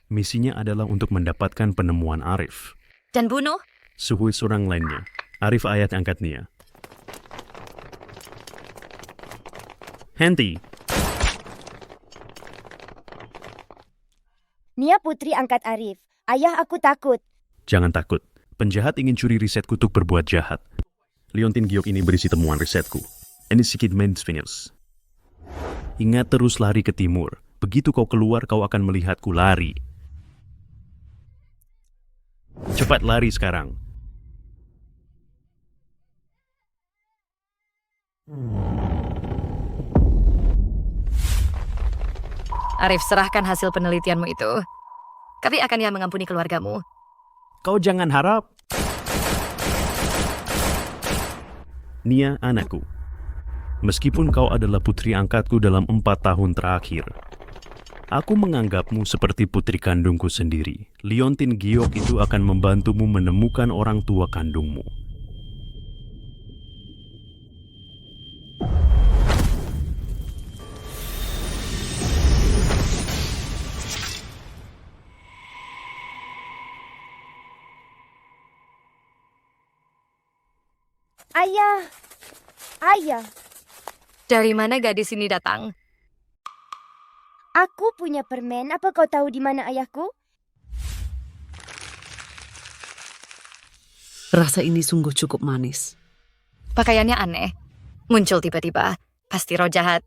Misinya adalah untuk mendapatkan penemuan Arif. Dan bunuh? Suhui seorang lainnya. Arif ayat angkat Nia. Henti. Nia putri angkat Arif. Ayah, aku takut. Jangan takut. Penjahat ingin curi risetku untuk berbuat jahat. Liontin giok ini berisi temuan risetku. Ini sedikit mainstreamers. Ingat terus lari ke timur. Begitu kau keluar, kau akan melihatku lari. Cepat lari sekarang. Arif, serahkan hasil penelitianmu itu. Kami akan mengampuni keluargamu. Kau jangan harap. Nia, anakku. Meskipun kau adalah putri angkatku dalam 4 tahun terakhir, aku menganggapmu seperti putri kandungku sendiri. Liontin giok itu akan membantumu menemukan orang tua kandungmu. Ayah! Ayah! Dari mana gadis ini datang? Aku punya permen. Apa kau tahu di mana ayahku? Rasa ini sungguh cukup manis. Pakaiannya aneh. Muncul tiba-tiba. Pasti roh jahat.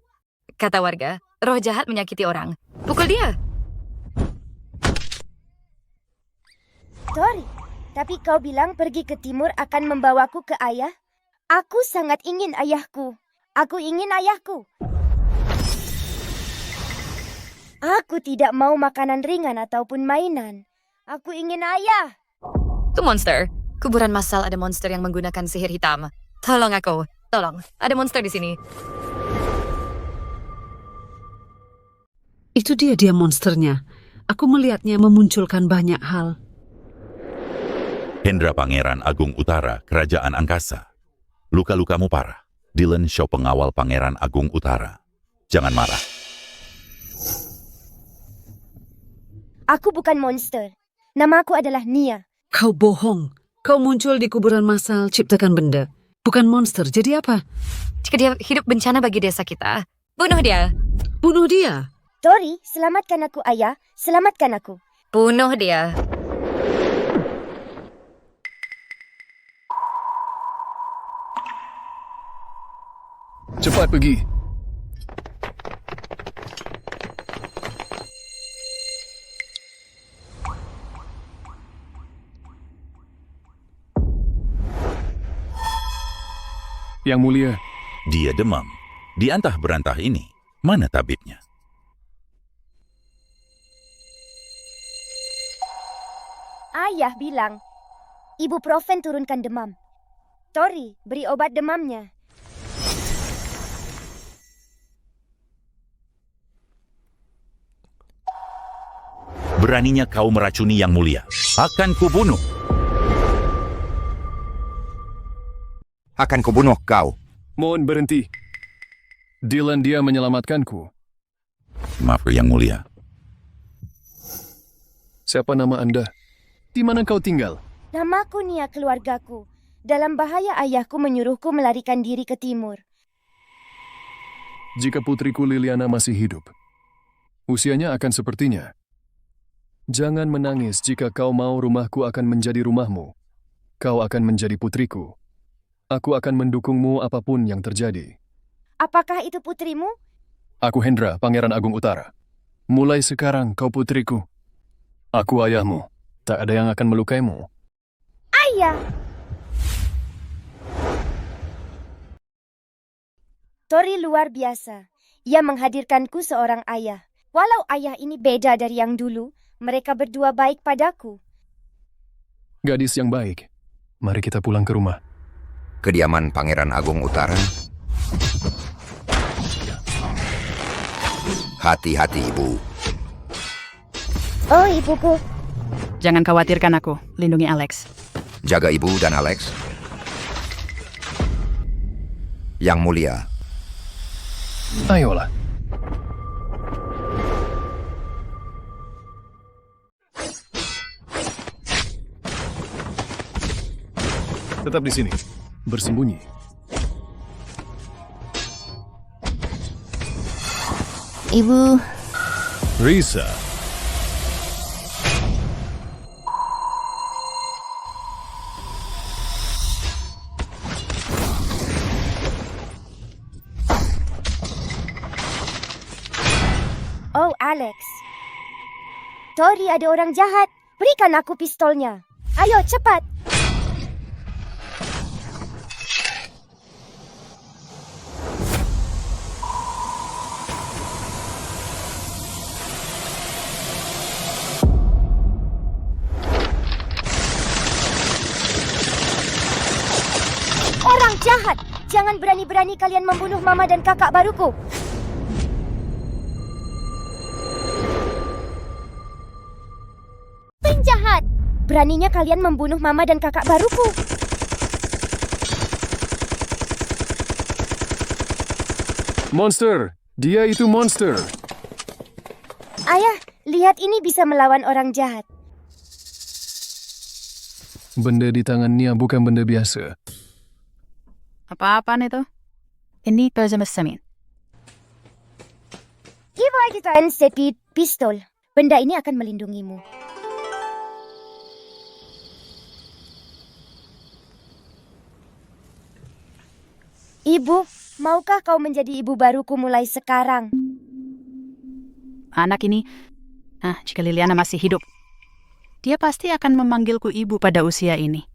Kata warga, roh jahat menyakiti orang. Pukul dia. Tori, tapi kau bilang pergi ke timur akan membawaku ke ayah? Aku sangat ingin ayahku. Aku ingin ayahku. Aku tidak mau makanan ringan ataupun mainan. Aku ingin ayah. Itu monster. Kuburan massal ada monster yang menggunakan sihir hitam. Tolong aku. Tolong. Ada monster di sini. Itu dia monsternya. Aku melihatnya memunculkan banyak hal. Hendra Pangeran Agung Utara, Kerajaan Angkasa. Luka-lukamu parah. Dylan Shaw, pengawal Pangeran Agung Utara. Jangan marah. Aku bukan monster. Namaku adalah Nia. Kau bohong. Kau muncul di kuburan massal ciptakan benda. Bukan monster, jadi apa? Jika dia hidup bencana bagi desa kita, bunuh dia. Bunuh dia. Tori, selamatkan aku ayah. Selamatkan aku. Bunuh dia. Cepat pergi. Yang mulia, Dia demam. Di antah berantah ini, mana tabibnya? Ayah bilang, ibuprofen turunkan demam. Tori, beri obat demamnya. Beraninya kau meracuni Yang Mulia. Akan kubunuh. Akan kubunuh kau. mohon berhenti. Dylan, dia menyelamatkanku. Maaf, Yang Mulia. Siapa nama Anda? Di mana kau tinggal? Namaku Nia, keluargaku. Dalam bahaya ayahku menyuruhku melarikan diri ke timur. Jika putriku Liliana masih hidup, usianya akan sepertinya. Jangan menangis jika kau mau rumahku akan menjadi rumahmu. Kau akan menjadi putriku. Aku akan mendukungmu apapun yang terjadi. Apakah itu putrimu? Aku Hendra, Pangeran Agung Utara. Mulai sekarang kau putriku. Aku ayahmu. Tak ada yang akan melukaimu. Ayah! Tori luar biasa. Ia menghadirkanku seorang ayah. Walau ayah ini beda dari yang dulu, mereka berdua baik padaku. Gadis yang baik. Mari kita pulang ke rumah. Kediaman Pangeran Agung Utara. Hati-hati, Ibu. Oh, ibuku. Jangan khawatirkan aku, lindungi Alex. Jaga Ibu dan Alex. Yang Mulia. Ayolah. Tetap di sini. Bersembunyi. Ibu, Risa. Oh, Alex. Tori, ada orang jahat. Berikan aku pistolnya. Ayo, cepat. Orang jahat. Jangan berani-berani kalian membunuh mama dan kakak baruku. Penjahat! Beraninya kalian membunuh mama dan kakak baruku. Monster! Dia itu monster! Ayah, lihat ini bisa melawan orang jahat. Benda di tangan Nia bukan benda biasa. Apa-apaan itu? Ini pajama semin. Ibu ajukan seti pistol. Benda ini akan melindungimu. Ibu, maukah kau menjadi ibu baruku mulai sekarang? Anak ini, jika Liliana masih hidup, dia pasti akan memanggilku ibu pada usia ini.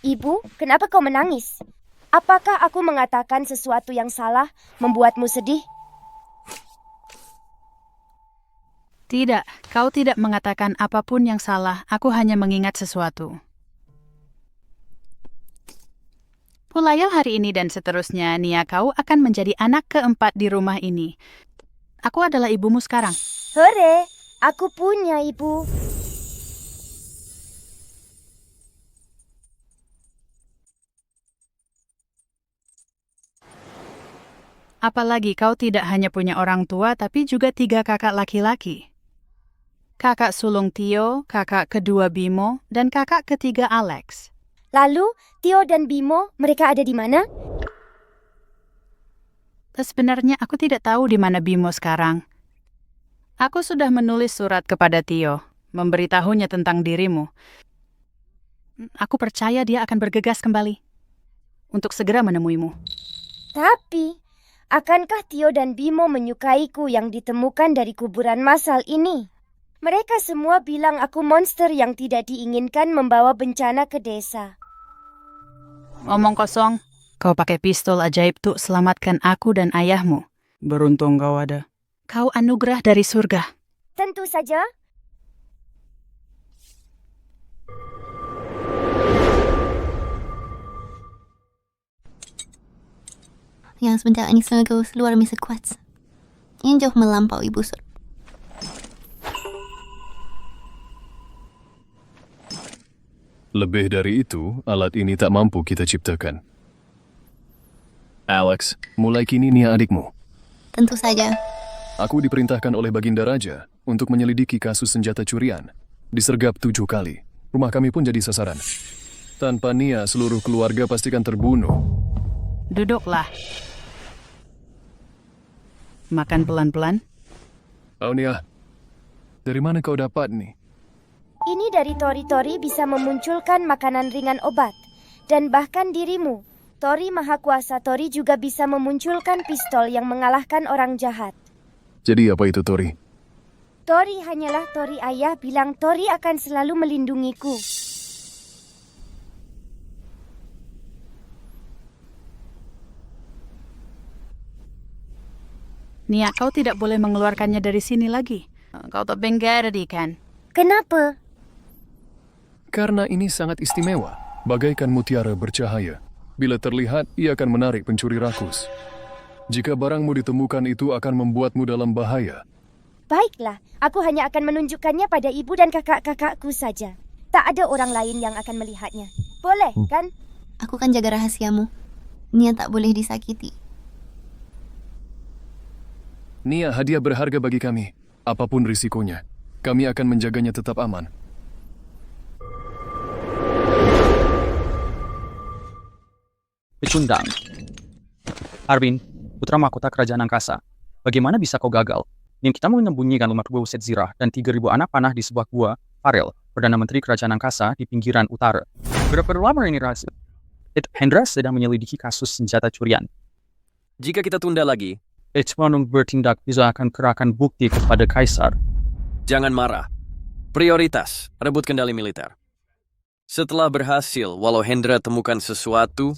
Ibu, kenapa kau menangis? Apakah aku mengatakan sesuatu yang salah membuatmu sedih? Tidak, kau tidak mengatakan apapun yang salah, aku hanya mengingat sesuatu. Mulai hari ini dan seterusnya, Nia, kau akan menjadi anak keempat di rumah ini. Aku adalah ibumu sekarang. Hore, aku punya ibu. Apalagi kau tidak hanya punya orang tua, tapi juga 3 kakak laki-laki. Kakak sulung Tio, kakak kedua Bimo, dan kakak ketiga Alex. Lalu, Tio dan Bimo, mereka ada di mana? Sebenarnya aku tidak tahu di mana Bimo sekarang. Aku sudah menulis surat kepada Tio, memberitahunya tentang dirimu. Aku percaya dia akan bergegas kembali untuk segera menemuimu. Tapi, akankah Tio dan Bimo menyukaiku yang ditemukan dari kuburan massal ini? Mereka semua bilang aku monster yang tidak diinginkan membawa bencana ke desa. Omong kosong, kau pakai pistol ajaib tuh selamatkan aku dan ayahmu. Beruntung kau ada. Kau anugerah dari surga. Tentu saja. yang sebentar ini sungguh luar biasa kuat. Ini jauh melampaui busur. Lebih dari itu, alat ini tak mampu kita ciptakan. Alex, mulai kini Nia adikmu. Tentu saja. Aku diperintahkan oleh Baginda Raja untuk menyelidiki kasus senjata curian. Disergap 7 kali. Rumah kami pun jadi sasaran. Tanpa Nia, seluruh keluarga pastikan terbunuh. Duduklah. Makan pelan-pelan. Oh Nia, dari mana kau dapat nih? Ini dari Tori-Tori bisa memunculkan makanan ringan obat. Dan bahkan dirimu, Tori Maha Kuasa Tori juga bisa memunculkan pistol yang mengalahkan orang jahat. Jadi apa itu Tori? Tori hanyalah Tori ayah bilang Tori akan selalu melindungiku. Nia, kau tidak boleh mengeluarkannya dari sini lagi. Kau tak bengkari kan? Kenapa? Karena ini sangat istimewa, bagaikan mutiara bercahaya. Bila terlihat, ia akan menarik pencuri rakus. Jika barangmu ditemukan itu akan membuatmu dalam bahaya. Baiklah, aku hanya akan menunjukkannya pada ibu dan kakak-kakakku saja. Tak ada orang lain yang akan melihatnya. Boleh, kan? Aku kan jaga rahasiamu. Nia tak boleh disakiti. Nia, hadiah berharga bagi kami. Apapun risikonya, kami akan menjaganya tetap aman. Pecundang. Arvin, putra mahkota kerajaan angkasa. Bagaimana bisa kau gagal? Kita menyembunyikan 50 set zirah dan 3.000 anak panah di sebuah gua, Farel, Perdana Menteri Kerajaan Angkasa di pinggiran utara. Berapa lama ini rahasia? Hendra sedang menyelidiki kasus senjata curian. Jika kita tunda lagi, Echmanung bertindak bisa akan kerahkan bukti kepada Kaisar. jangan marah. Prioritas, rebut kendali militer. Setelah berhasil, walau Hendra temukan sesuatu,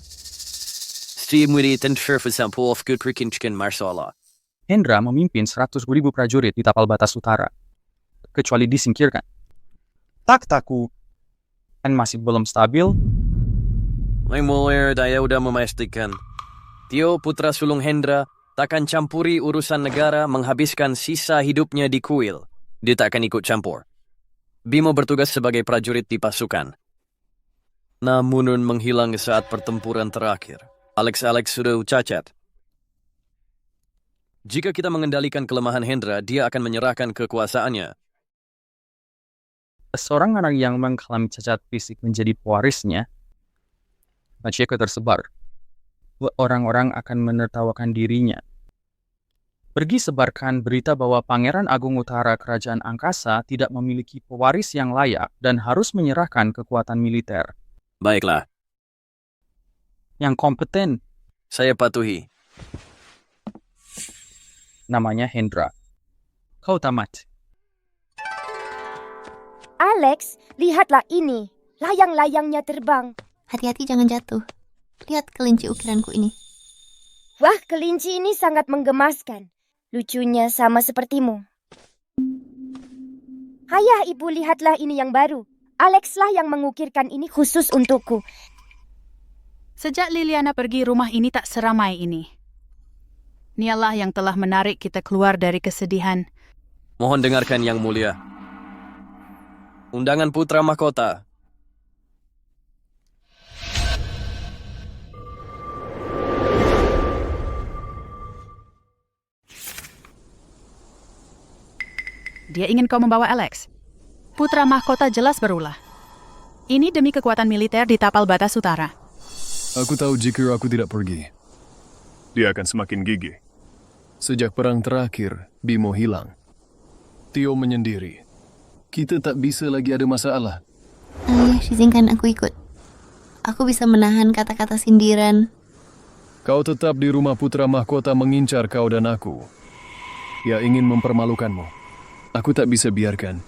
Hendra memimpin 100.000 prajurit di tapal batas utara. Kecuali disingkirkan. Taktaku kan masih belum stabil. Mulir, saya udah memastikan. Tio, putra sulung Hendra, takkan campuri urusan negara menghabiskan sisa hidupnya di kuil. Dia takkan ikut campur. Bimo bertugas sebagai prajurit di pasukan. Namun menghilang saat pertempuran terakhir. Alex sudah cacat. Jika kita mengendalikan kelemahan Hendra, dia akan menyerahkan kekuasaannya. Seorang anak yang mengalami cacat fisik menjadi pewarisnya, jika tersebar, orang-orang akan menertawakan dirinya. Pergi sebarkan berita bahwa Pangeran Agung Utara Kerajaan Angkasa tidak memiliki pewaris yang layak dan harus menyerahkan kekuatan militer. Baiklah. Yang kompeten. Saya patuhi. Namanya Hendra. Kau tamat. Alex, lihatlah ini. Layang-layangnya terbang. Hati-hati jangan jatuh. Lihat kelinci ukiranku ini. Wah, kelinci ini sangat menggemaskan. Lucunya sama sepertimu. Ayah, ibu, lihatlah ini yang baru. Alex lah yang mengukirkan ini khusus untukku. Sejak Liliana pergi, rumah ini tak seramai ini. Nialah yang telah menarik kita keluar dari kesedihan. Mohon dengarkan yang mulia. Undangan putra mahkota. Dia ingin kau membawa Alex. Putra mahkota jelas berulah. Ini demi kekuatan militer di tapal batas utara. Aku tahu jika aku tidak pergi, dia akan semakin gigih. Sejak perang terakhir, Bimo hilang. Tio menyendiri. Kita tak bisa lagi ada masalah. Ayah, izinkan aku ikut. Aku bisa menahan kata-kata sindiran. Kau tetap di rumah putra mahkota mengincar kau dan aku. Dia ingin mempermalukanmu. Aku tak bisa biarkan.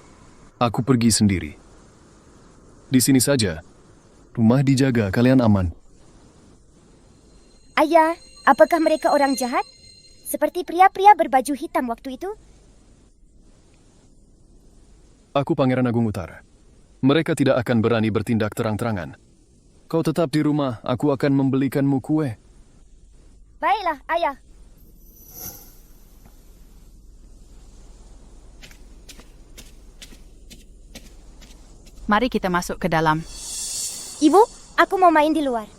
Aku pergi sendiri. Di sini saja. Rumah dijaga, kalian aman. Ayah, apakah mereka orang jahat? Seperti pria-pria berbaju hitam waktu itu? Aku Pangeran Agung Utara. Mereka tidak akan berani bertindak terang-terangan. Kau tetap di rumah, aku akan membelikanmu kue. Baiklah, ayah. Mari kita masuk ke dalam. Ibu, aku mau main di luar.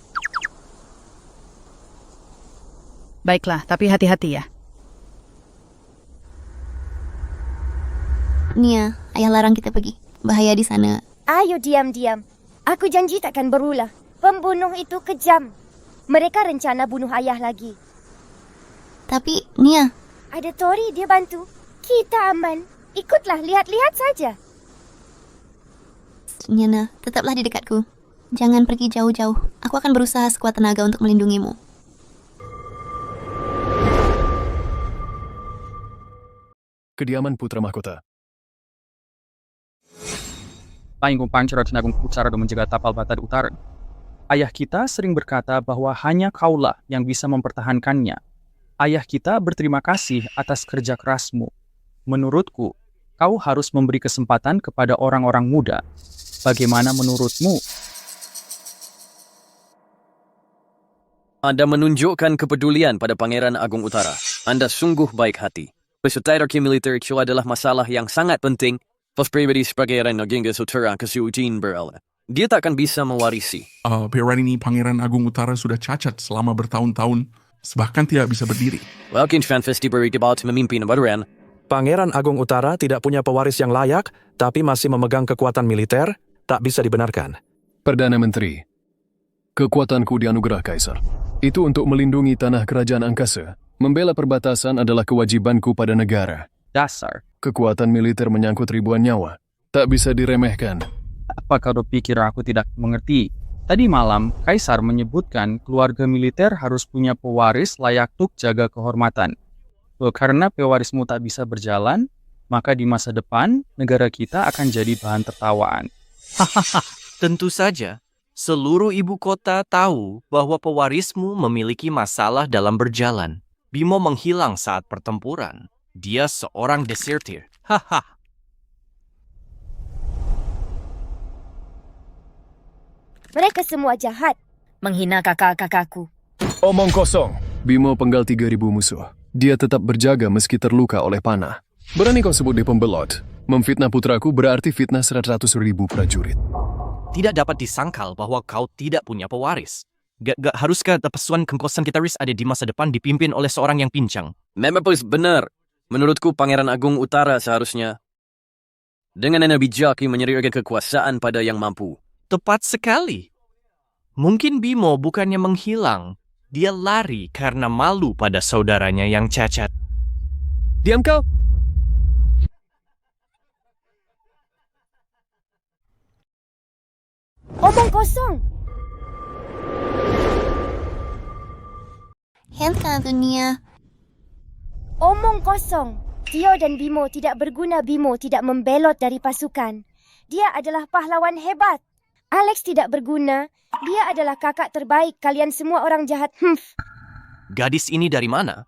Baiklah, tapi hati-hati ya. Nia, ayah larang kita pergi. Bahaya di sana. Ayo diam-diam. Aku janji takkan berulah. Pembunuh itu kejam. Mereka rencana bunuh ayah lagi. Tapi, Nia. Ada Tori, dia bantu. Kita aman. Ikutlah, lihat-lihat saja. Niana, tetaplah di dekatku. Jangan pergi jauh-jauh. Aku akan berusaha sekuat tenaga untuk melindungimu. Kediaman putra mahkota. Painggung Pangeran Agung Utara dan menjaga tapal batas utara. Ayah kita sering berkata bahwa hanya kaulah yang bisa mempertahankannya. Ayah kita berterima kasih atas kerja kerasmu. Menurutku, kau harus memberi kesempatan kepada orang-orang muda. Bagaimana menurutmu? Anda menunjukkan kepedulian pada Pangeran Agung Utara. Anda sungguh baik hati. Hierarki militer itu adalah masalah yang sangat penting. Pos pribadi sebagai Renagingga Sutera kesuutin berala. Dia takkan bisa mewarisi. Ini Pangeran Agung Utara sudah cacat selama bertahun-tahun, bahkan tidak bisa berdiri. Welkin Fan Festival dibawa memimpin baruan. Pangeran Agung Utara tidak punya pewaris yang layak, tapi masih memegang kekuatan militer, tak bisa dibenarkan. Perdana Menteri, Kekuatanku dianugerah Kaisar. Itu untuk melindungi tanah kerajaan angkasa. Membela perbatasan adalah kewajibanku pada negara. Dasar. Kekuatan militer menyangkut ribuan nyawa. Tak bisa diremehkan. Apa kau pikir aku tidak mengerti? Tadi malam, Kaisar menyebutkan keluarga militer harus punya pewaris layak untuk jaga kehormatan. Karena pewarismu tak bisa berjalan, maka di masa depan, negara kita akan jadi bahan tertawaan. Hahaha, tentu saja. Seluruh ibu kota tahu bahwa pewarismu memiliki masalah dalam berjalan. Bimo menghilang saat pertempuran. Dia seorang desertir. Haha. Mereka semua jahat. Menghina kakak-kakakku. Omong kosong. Bimo penggal 3.000 musuh. Dia tetap berjaga meski terluka oleh panah. Berani kau sebut dia pembelot? Memfitnah putraku berarti fitnah 100.000 prajurit. Tidak dapat disangkal bahwa kau tidak punya pewaris. Gak haruskah pesuan kengkosan Kitaris ada di masa depan dipimpin oleh seorang yang pincang? Memang benar. Menurutku Pangeran Agung Utara seharusnya dengan energi bijak menyerahkan kekuasaan pada yang mampu. Tepat sekali. Mungkin Bimo bukannya menghilang. Dia lari karena malu pada saudaranya yang cacat. Diam kau! Omong kosong. Hentikan dunia. Omong kosong. Tio dan Bimo tidak berguna. Bimo tidak membelot dari pasukan. Dia adalah pahlawan hebat. Alex tidak berguna. Dia adalah kakak terbaik. Kalian semua orang jahat. Gadis ini dari mana?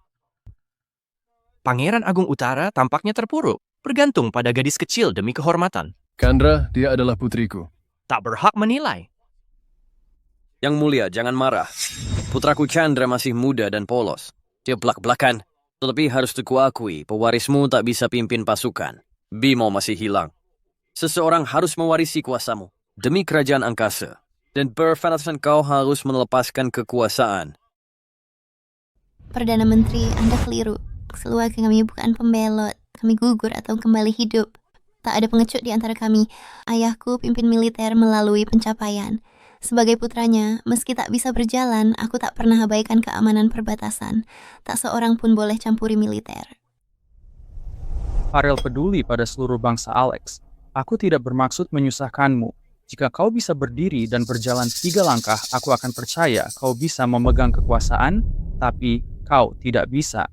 Pangeran Agung Utara tampaknya terpuruk. Bergantung pada gadis kecil demi kehormatan. Chandra, dia adalah putriku. Tak berhak menilai. Yang mulia, jangan marah. Putraku Chandra masih muda dan polos. Dia belak-belakan. Tetapi harus kuakui, pewarismu tak bisa pimpin pasukan. Bimo masih hilang. Seseorang harus mewarisi kuasamu. Demi kerajaan angkasa. Dan berfanatan kau harus melepaskan kekuasaan. Perdana Menteri, Anda keliru. Keluarga kami bukan pembelot. Kami gugur atau kembali hidup. Tak ada pengecut di antara kami. Ayahku pimpin militer melalui pencapaian. Sebagai putranya, meski tak bisa berjalan, aku tak pernah abaikan keamanan perbatasan. Tak seorang pun boleh campuri militer. Farel peduli pada seluruh bangsa Alex. Aku tidak bermaksud menyusahkanmu. Jika kau bisa berdiri dan berjalan 3 langkah, aku akan percaya kau bisa memegang kekuasaan, tapi kau tidak bisa.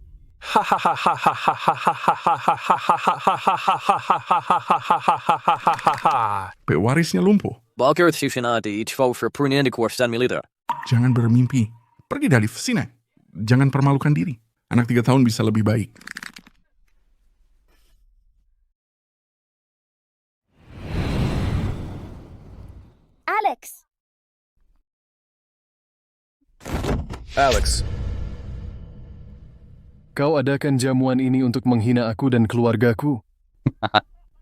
Pewarisnya lumpuh. Bakar Tsushinaati itfau verprunen di kekuasaan militer. Jangan bermimpi. Pergi dari sini. Jangan permalukan diri. Anak 3 tahun bisa lebih baik. Alex. Kau adakan jamuan ini untuk menghina aku dan keluargaku?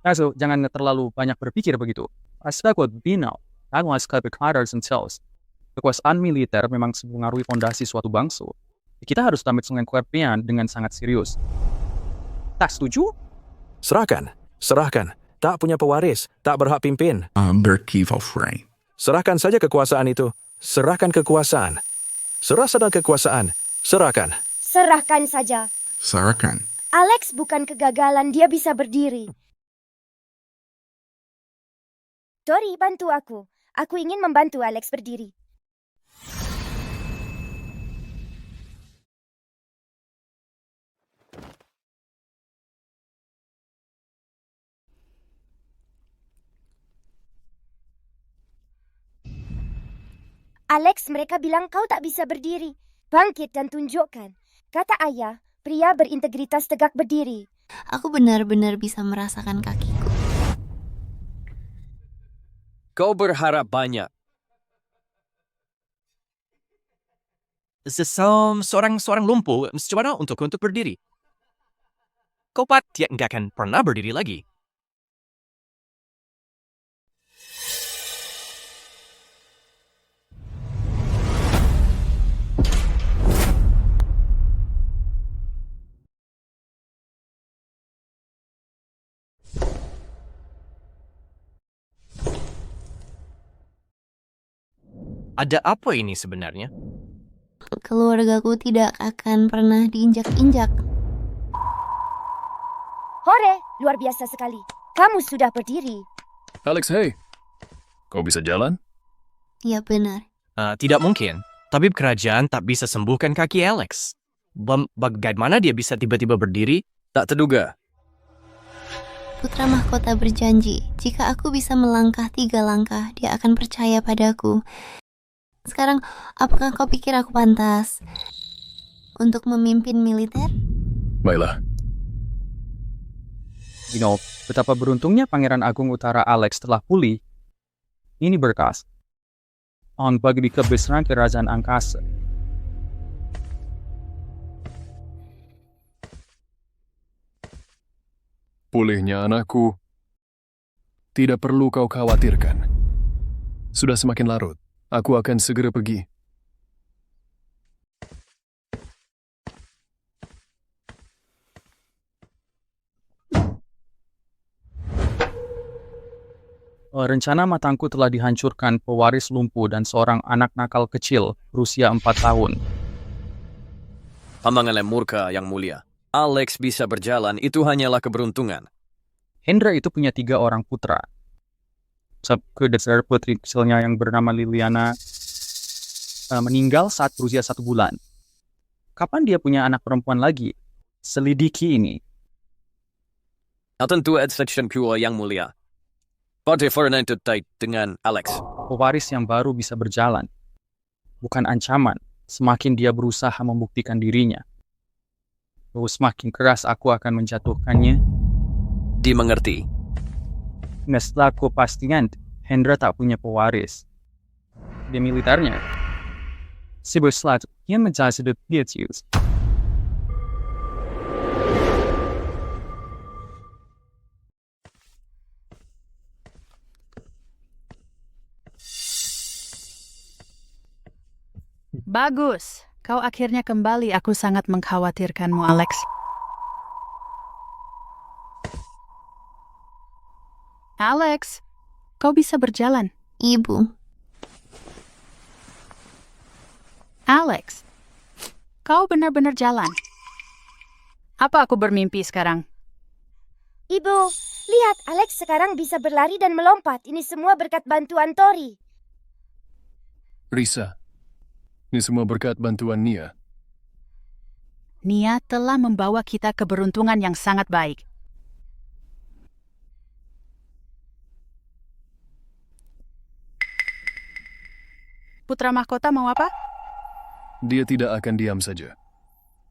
Also, jangan terlalu banyak berpikir begitu. Astaga, Bino. Aku akan berkata themselves. Kekuasaan militer memang mempengaruhi fondasi suatu bangsa. Kita harus tampil dengan kepercayaan dengan sangat serius. Tak setuju? Serahkan. Serahkan. Tak punya pewaris. Tak berhak pimpin. Berkeef of Rain. Serahkan saja kekuasaan itu. Serahkan kekuasaan. Serahkan kekuasaan. Serahkan. Serahkan saja. Serahkan. Alex bukan kegagalan, dia bisa berdiri. Tori, bantu aku. Aku ingin membantu Alex berdiri. Alex, mereka bilang kau tak bisa berdiri. Bangkit dan tunjukkan. Kata ayah, pria berintegritas tegak berdiri. Aku benar-benar bisa merasakan kakiku. Kau berharap banyak. Seorang lumpuh mencoba untuk berdiri. Kau pasti nggak akan pernah berdiri lagi. Ada apa ini sebenarnya? Keluargaku tidak akan pernah diinjak-injak. Hore, luar biasa sekali. Kamu sudah berdiri. Alex, hey. Kau bisa jalan? Ya benar. Tidak mungkin. Tabib kerajaan tak bisa sembuhkan kaki Alex. Bagaimana dia bisa tiba-tiba berdiri? Tak terduga. Putra mahkota berjanji, jika aku bisa melangkah 3 langkah, dia akan percaya padaku. Sekarang, apakah kau pikir aku pantas untuk memimpin militer? Baiklah. Betapa beruntungnya Pangeran Agung Utara Alex telah pulih. Ini berkas. On bagi kebesaran kerajaan angkasa. Pulihnya anakku. Tidak perlu kau khawatirkan. Sudah semakin larut. Aku akan segera pergi. Rencana matangku telah dihancurkan pewaris lumpuh dan seorang anak nakal kecil berusia 4 tahun. Hambangan murka yang mulia. Alex bisa berjalan, itu hanyalah keberuntungan. Hendra itu punya 3 orang putra. Kedesar putri kecilnya yang bernama Liliana meninggal saat berusia 1 bulan. Kapan dia punya anak perempuan lagi? Selidiki ini. Tentu Section Q yang mulia. Partai Ferdinand terkait dengan Alex. Pewaris yang baru bisa berjalan. Bukan ancaman, semakin dia berusaha membuktikan dirinya. Semakin keras aku akan menjatuhkannya. Dimengerti. Setelah aku pastikan Hendra tak punya pewaris. Di militernya. Si berselat yang menjadi details. Bagus. Kau akhirnya kembali. Aku sangat mengkhawatirkanmu, Alex. Alex, kau bisa berjalan. Ibu. Alex, kau benar-benar jalan. Apa aku bermimpi sekarang? Ibu, lihat Alex sekarang bisa berlari dan melompat. Ini semua berkat bantuan Tori. Risa, ini semua berkat bantuan Nia. Nia telah membawa kita keberuntungan yang sangat baik. Putra mahkota mau apa? Dia tidak akan diam saja.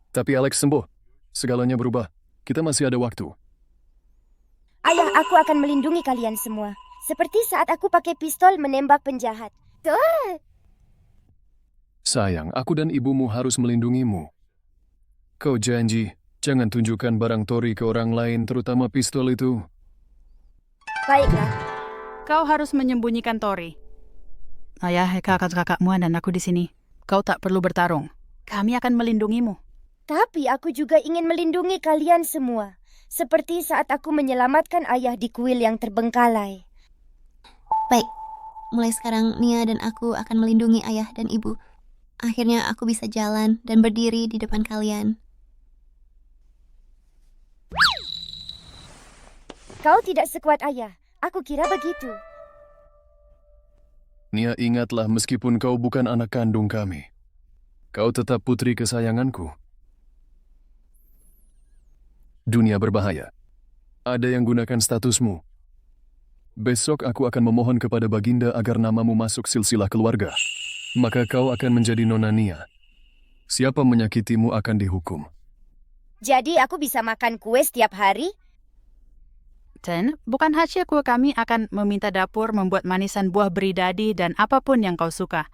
Tapi Alex sembuh. Segalanya berubah. Kita masih ada waktu. Ayah, aku akan melindungi kalian semua. Seperti saat aku pakai pistol menembak penjahat. Tuh. Sayang, aku dan ibumu harus melindungimu. Kau janji, jangan tunjukkan barang Tori ke orang lain, terutama pistol itu. Baiklah. Kau harus menyembunyikan Tori. Ayah, kakak-kakakmu dan aku di sini. Kau tak perlu bertarung. Kami akan melindungimu. Tapi aku juga ingin melindungi kalian semua. Seperti saat aku menyelamatkan ayah di kuil yang terbengkalai. Baik, mulai sekarang Nia dan aku akan melindungi ayah dan ibu. Akhirnya aku bisa jalan dan berdiri di depan kalian. Kau tidak sekuat ayah. Aku kira begitu. Nia, ingatlah meskipun kau bukan anak kandung kami. Kau tetap putri kesayanganku. Dunia berbahaya. Ada yang gunakan statusmu. Besok aku akan memohon kepada Baginda agar namamu masuk silsilah keluarga. Maka kau akan menjadi Nona Nia. Siapa menyakitimu akan dihukum. Jadi aku bisa makan kue setiap hari? Dan bukan hasil kue, kami akan meminta dapur membuat manisan buah beridadi dan apapun yang kau suka.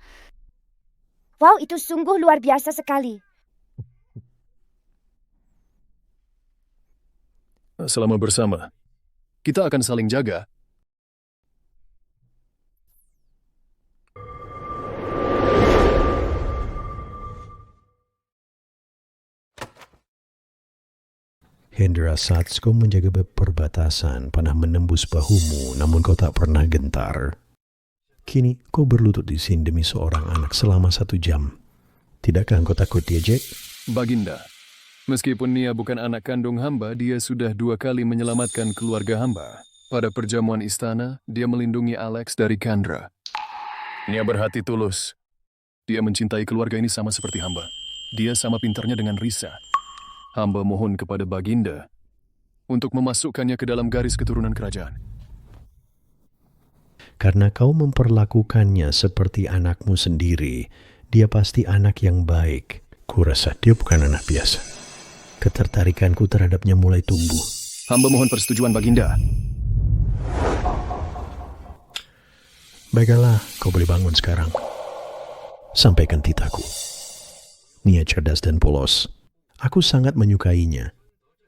Wow, itu sungguh luar biasa sekali. Selama bersama, kita akan saling jaga. Hendra, saat kau menjaga perbatasan, panah menembus bahumu, namun kau tak pernah gentar. Kini kau berlutut di sini demi seorang anak selama 1 jam. Tidakkah engkau takut dia, Jack? Baginda, meskipun Nia bukan anak kandung hamba, dia sudah 2 kali menyelamatkan keluarga hamba. Pada perjamuan istana, dia melindungi Alex dari Chandra. Nia berhati tulus. Dia mencintai keluarga ini sama seperti hamba. Dia sama pintarnya dengan Risa. Hamba mohon kepada Baginda untuk memasukkannya ke dalam garis keturunan kerajaan. Karena kau memperlakukannya seperti anakmu sendiri, dia pasti anak yang baik. Kurasa dia bukan anak biasa. Ketertarikanku terhadapnya mulai tumbuh. Hamba mohon persetujuan Baginda. Baiklah, kau boleh bangun sekarang. Sampaikan titahku. Nia cerdas dan polos. Aku sangat menyukainya.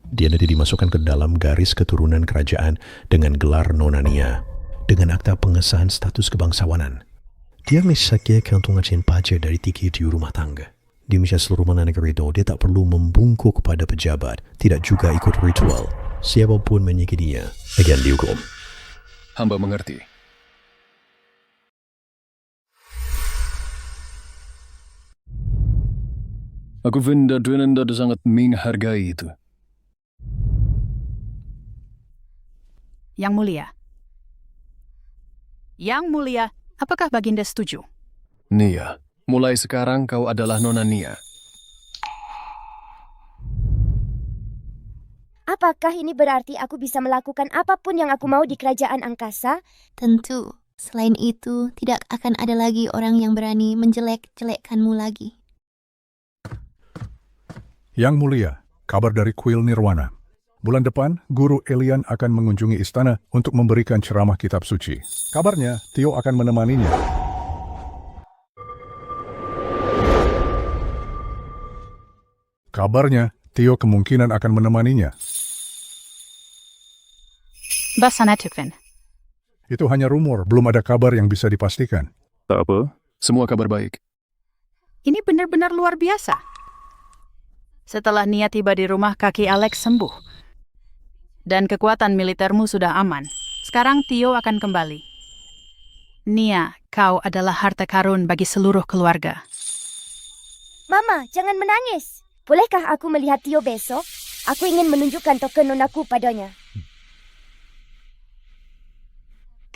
Dia nanti dimasukkan ke dalam garis keturunan kerajaan dengan gelar Nona Nia, dengan akta pengesahan status kebangsawanan. Dia misalnya kantongan pacar dari tiki di rumah tangga. Di misa seluruh mana negara itu, dia tak perlu membungkuk kepada pejabat, tidak juga ikut ritual. Siapapun menyakitinya akan dihukum. Hamba mengerti. Aku benar-benar sangat menghargai itu. Yang Mulia. Yang Mulia, apakah Baginda setuju? Nia, mulai sekarang kau adalah Nona Nia. Apakah ini berarti aku bisa melakukan apapun yang aku mau di kerajaan angkasa? Tentu. Selain itu, tidak akan ada lagi orang yang berani menjelek-jelekkanmu lagi. Yang Mulia, kabar dari kuil Nirwana. Bulan depan, Guru Elian akan mengunjungi istana untuk memberikan ceramah kitab suci. Kabarnya, Tio akan menemaninya. Kabarnya, Tio kemungkinan akan menemaninya. Basana Tupin. Itu hanya rumor, belum ada kabar yang bisa dipastikan. Tak apa, semua kabar baik. Ini benar-benar luar biasa. Setelah Nia tiba di rumah, kaki Alex sembuh. Dan kekuatan militermu sudah aman. Sekarang Tio akan kembali. Nia, kau adalah harta karun bagi seluruh keluarga. Mama, jangan menangis. Bolehkah aku melihat Tio besok? Aku ingin menunjukkan token nonaku padanya.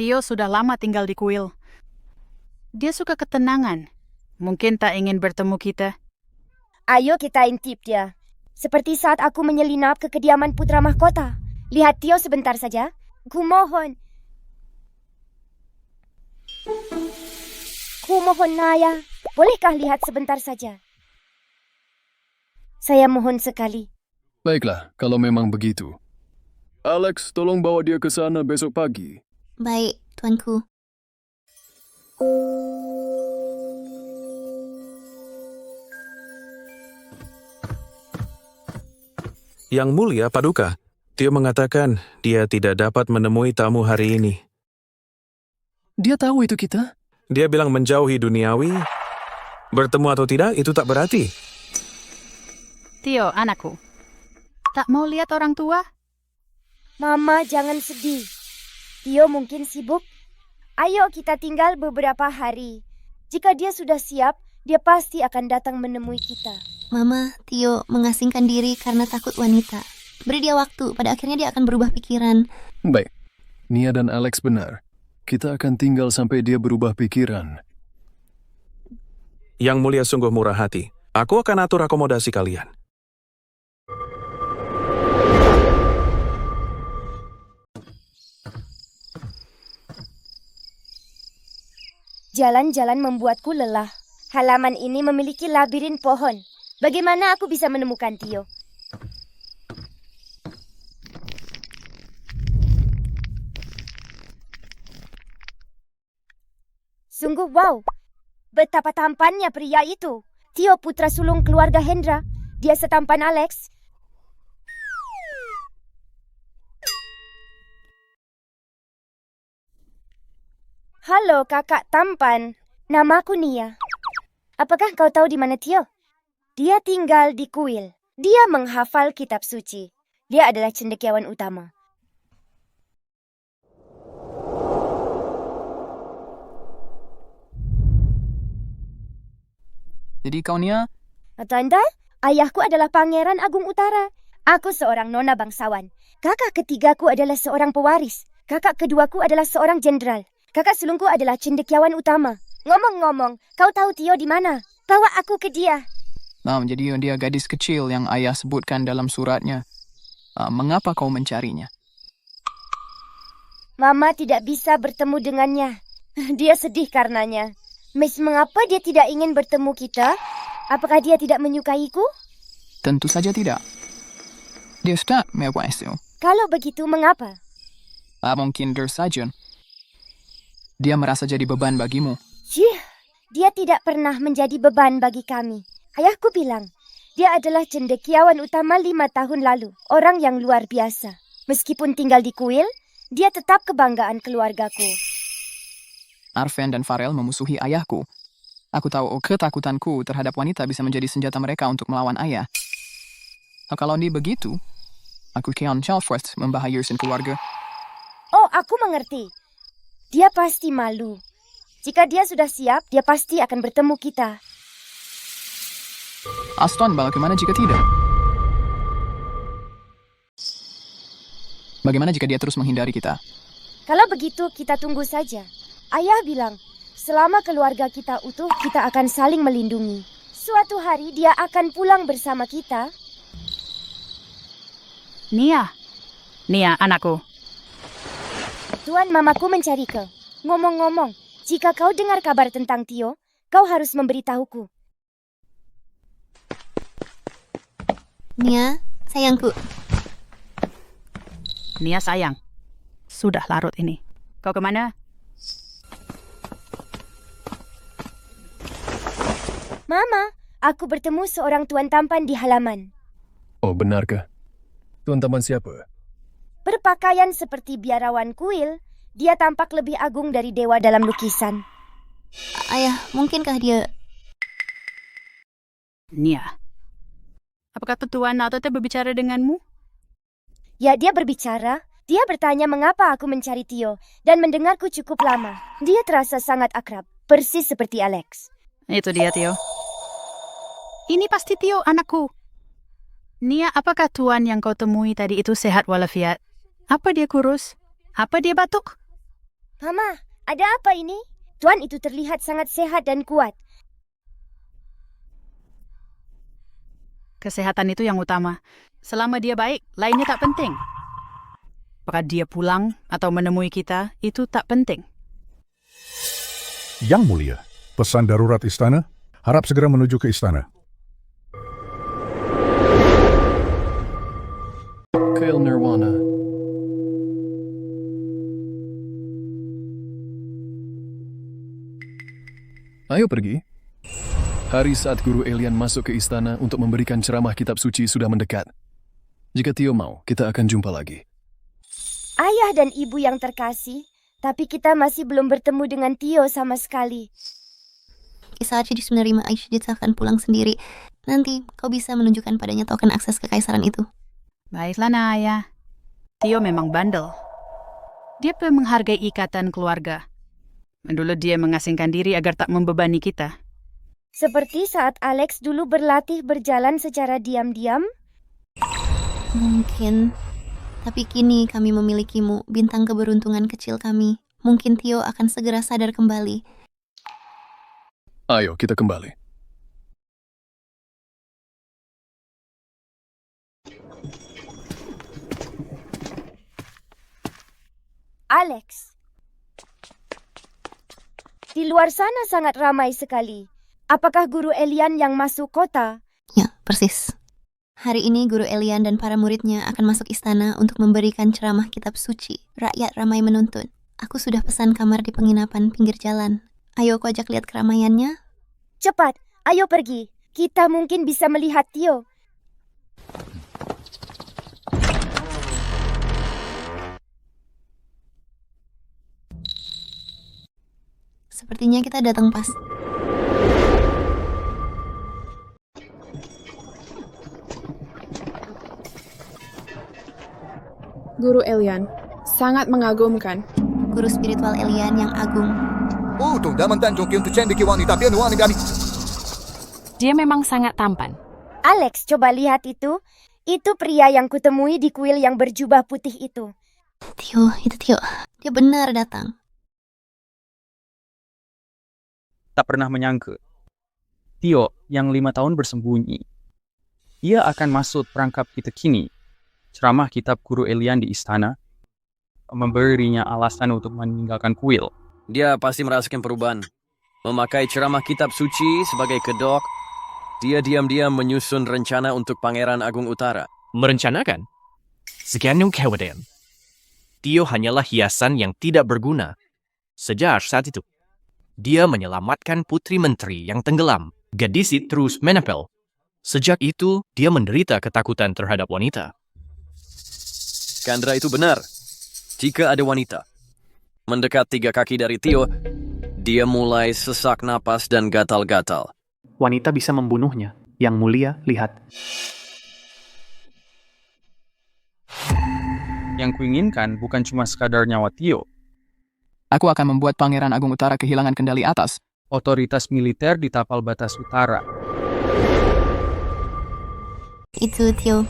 Tio sudah lama tinggal di kuil. Dia suka ketenangan. Mungkin tak ingin bertemu kita. Ayo kita intip dia. Seperti saat aku menyelinap ke kediaman putra mahkota. Lihat Tio sebentar saja. Kumohon. Kumohon Naya. Bolehkah lihat sebentar saja? Saya mohon sekali. Baiklah, kalau memang begitu. Alex, tolong bawa dia ke sana besok pagi. Baik, tuanku. Yang Mulia Paduka, Tio mengatakan dia tidak dapat menemui tamu hari ini. Dia tahu itu kita? Dia bilang menjauhi duniawi. Bertemu atau tidak, itu tak berarti. Tio, anakku. Tak mau lihat orang tua? Mama, jangan sedih. Tio mungkin sibuk. Ayo kita tinggal beberapa hari. Jika dia sudah siap, dia pasti akan datang menemui kita. Mama, Tio mengasingkan diri karena takut wanita. Beri dia waktu, pada akhirnya dia akan berubah pikiran. Baik, Nia dan Alex benar. Kita akan tinggal sampai dia berubah pikiran. Yang Mulia sungguh murah hati. Aku akan atur akomodasi kalian. Jalan-jalan membuatku lelah. Halaman ini memiliki labirin pohon. Bagaimana aku bisa menemukan Tio? Sungguh wow. Betapa tampannya pria itu. Tio putra sulung keluarga Hendra. Dia setampan Alex. Halo kakak tampan. Namaku Nia. Apakah kau tahu di mana Tio? Dia tinggal di kuil. Dia menghafal kitab suci. Dia adalah cendekiawan utama. Jadi kau Nia? Tanda, ayahku adalah Pangeran Agung Utara. Aku seorang nona bangsawan. Kakak ketigaku adalah seorang pewaris. Kakak keduaku adalah seorang jenderal. Kakak sulungku adalah cendekiawan utama. Ngomong-ngomong, kau tahu Tio di mana? Bawa aku ke dia. Jadi dia gadis kecil yang ayah sebutkan dalam suratnya. Mengapa kau mencarinya? Mama tidak bisa bertemu dengannya. Dia sedih karenanya. Miss, mengapa dia tidak ingin bertemu kita? Apakah dia tidak menyukaiku? Tentu saja tidak. Dia tak mewastu. Kalau begitu, mengapa? Mungkin saja. Dia merasa jadi beban bagimu. Dia tidak pernah menjadi beban bagi kami. Ayahku bilang, dia adalah cendekiawan utama 5 tahun lalu. Orang yang luar biasa. Meskipun tinggal di kuil, dia tetap kebanggaan keluargaku. Arven dan Farel memusuhi ayahku. Aku tahu ketakutanku terhadap wanita bisa menjadi senjata mereka untuk melawan ayah. Kalau ini begitu, aku kian Chalford membahayakan keluarga. Oh, aku mengerti. Dia pasti malu. Jika dia sudah siap, dia pasti akan bertemu kita. Aston, bagaimana jika tidak? Bagaimana jika dia terus menghindari kita? Kalau begitu, kita tunggu saja. Ayah bilang, selama keluarga kita utuh, kita akan saling melindungi. Suatu hari dia akan pulang bersama kita. Nia, anakku. Tuan, mamaku mencari kau. Ngomong-ngomong, jika kau dengar kabar tentang Tio, kau harus memberitahuku. Nia, sayangku. Nia sayang, sudah larut ini. Kau kemana? Mama, aku bertemu seorang tuan tampan di halaman. Oh, benarkah? Tuan tampan siapa? Berpakaian seperti biarawan kuil, dia tampak lebih agung dari dewa dalam lukisan. Ayah, mungkinkah dia... Nia, apakah tuan Naotote berbicara denganmu? Ya, dia berbicara. Dia bertanya mengapa aku mencari Tio dan mendengarku cukup lama. Dia terasa sangat akrab, persis seperti Alex. Itu dia, Tio. Ini pasti Tio, anakku. Nia, apakah tuan yang kau temui tadi itu sehat walafiat? Apa dia kurus? Apa dia batuk? Mama, ada apa ini? Tuan itu terlihat sangat sehat dan kuat. Kesehatan itu yang utama. Selama dia baik, lainnya tak penting. Apakah dia pulang atau menemui kita, itu tak penting. Yang mulia, pesan darurat istana, harap segera menuju ke istana. Kail Nirwana. Ayo pergi. Hari saat Guru Elian masuk ke istana untuk memberikan ceramah kitab suci sudah mendekat. Jika Tio mau, kita akan jumpa lagi. Ayah dan ibu yang terkasih, tapi kita masih belum bertemu dengan Tio sama sekali. Saat Cidis menerima Aishidit akan pulang sendiri, nanti kau bisa menunjukkan padanya token akses kekaisaran itu. Baiklah, Naya. Tio memang bandel. Dia menghargai ikatan keluarga. Dulu dia mengasingkan diri agar tak membebani kita. Seperti saat Alex dulu berlatih berjalan secara diam-diam. Mungkin. Tapi kini kami memilikimu, bintang keberuntungan kecil kami. Mungkin Tio akan segera sadar kembali. Ayo, kita kembali. Alex. Di luar sana sangat ramai sekali. Apakah Guru Elian yang masuk kota? Ya, persis. Hari ini Guru Elian dan para muridnya akan masuk istana untuk memberikan ceramah kitab suci. Rakyat ramai menuntut. Aku sudah pesan kamar di penginapan pinggir jalan. Ayo aku ajak lihat keramaiannya. Cepat, ayo pergi. Kita mungkin bisa melihat Tio. Sepertinya kita datang pas. Guru Elian, sangat mengagumkan. Guru spiritual Elian yang agung. Dia memang sangat tampan. Alex, coba lihat itu. Itu pria yang kutemui di kuil yang berjubah putih itu. Tio, itu Tio. Dia benar datang. Tak pernah menyangka. Tio yang 5 tahun bersembunyi. Ia akan masuk perangkap kita kini. Ceramah kitab Guru Elian di istana. Memberinya alasan untuk meninggalkan kuil. Dia pasti merasakan perubahan. Memakai ceramah kitab suci sebagai kedok, dia diam-diam menyusun rencana untuk Pangeran Agung Utara. Merencanakan? Sekian kewajiban. Tio hanyalah hiasan yang tidak berguna. Sejak saat itu, dia menyelamatkan putri menteri yang tenggelam. Gadis itu terus menempel. Sejak itu, dia menderita ketakutan terhadap wanita. Kandra itu benar. Jika ada wanita mendekat 3 kaki dari Tio, dia mulai sesak napas dan gatal-gatal. Wanita bisa membunuhnya. Yang mulia, lihat. Yang kuinginkan bukan cuma sekadar nyawa Tio. Aku akan membuat Pangeran Agung Utara kehilangan kendali atas. Otoritas militer di tapal batas utara. Itu Tio.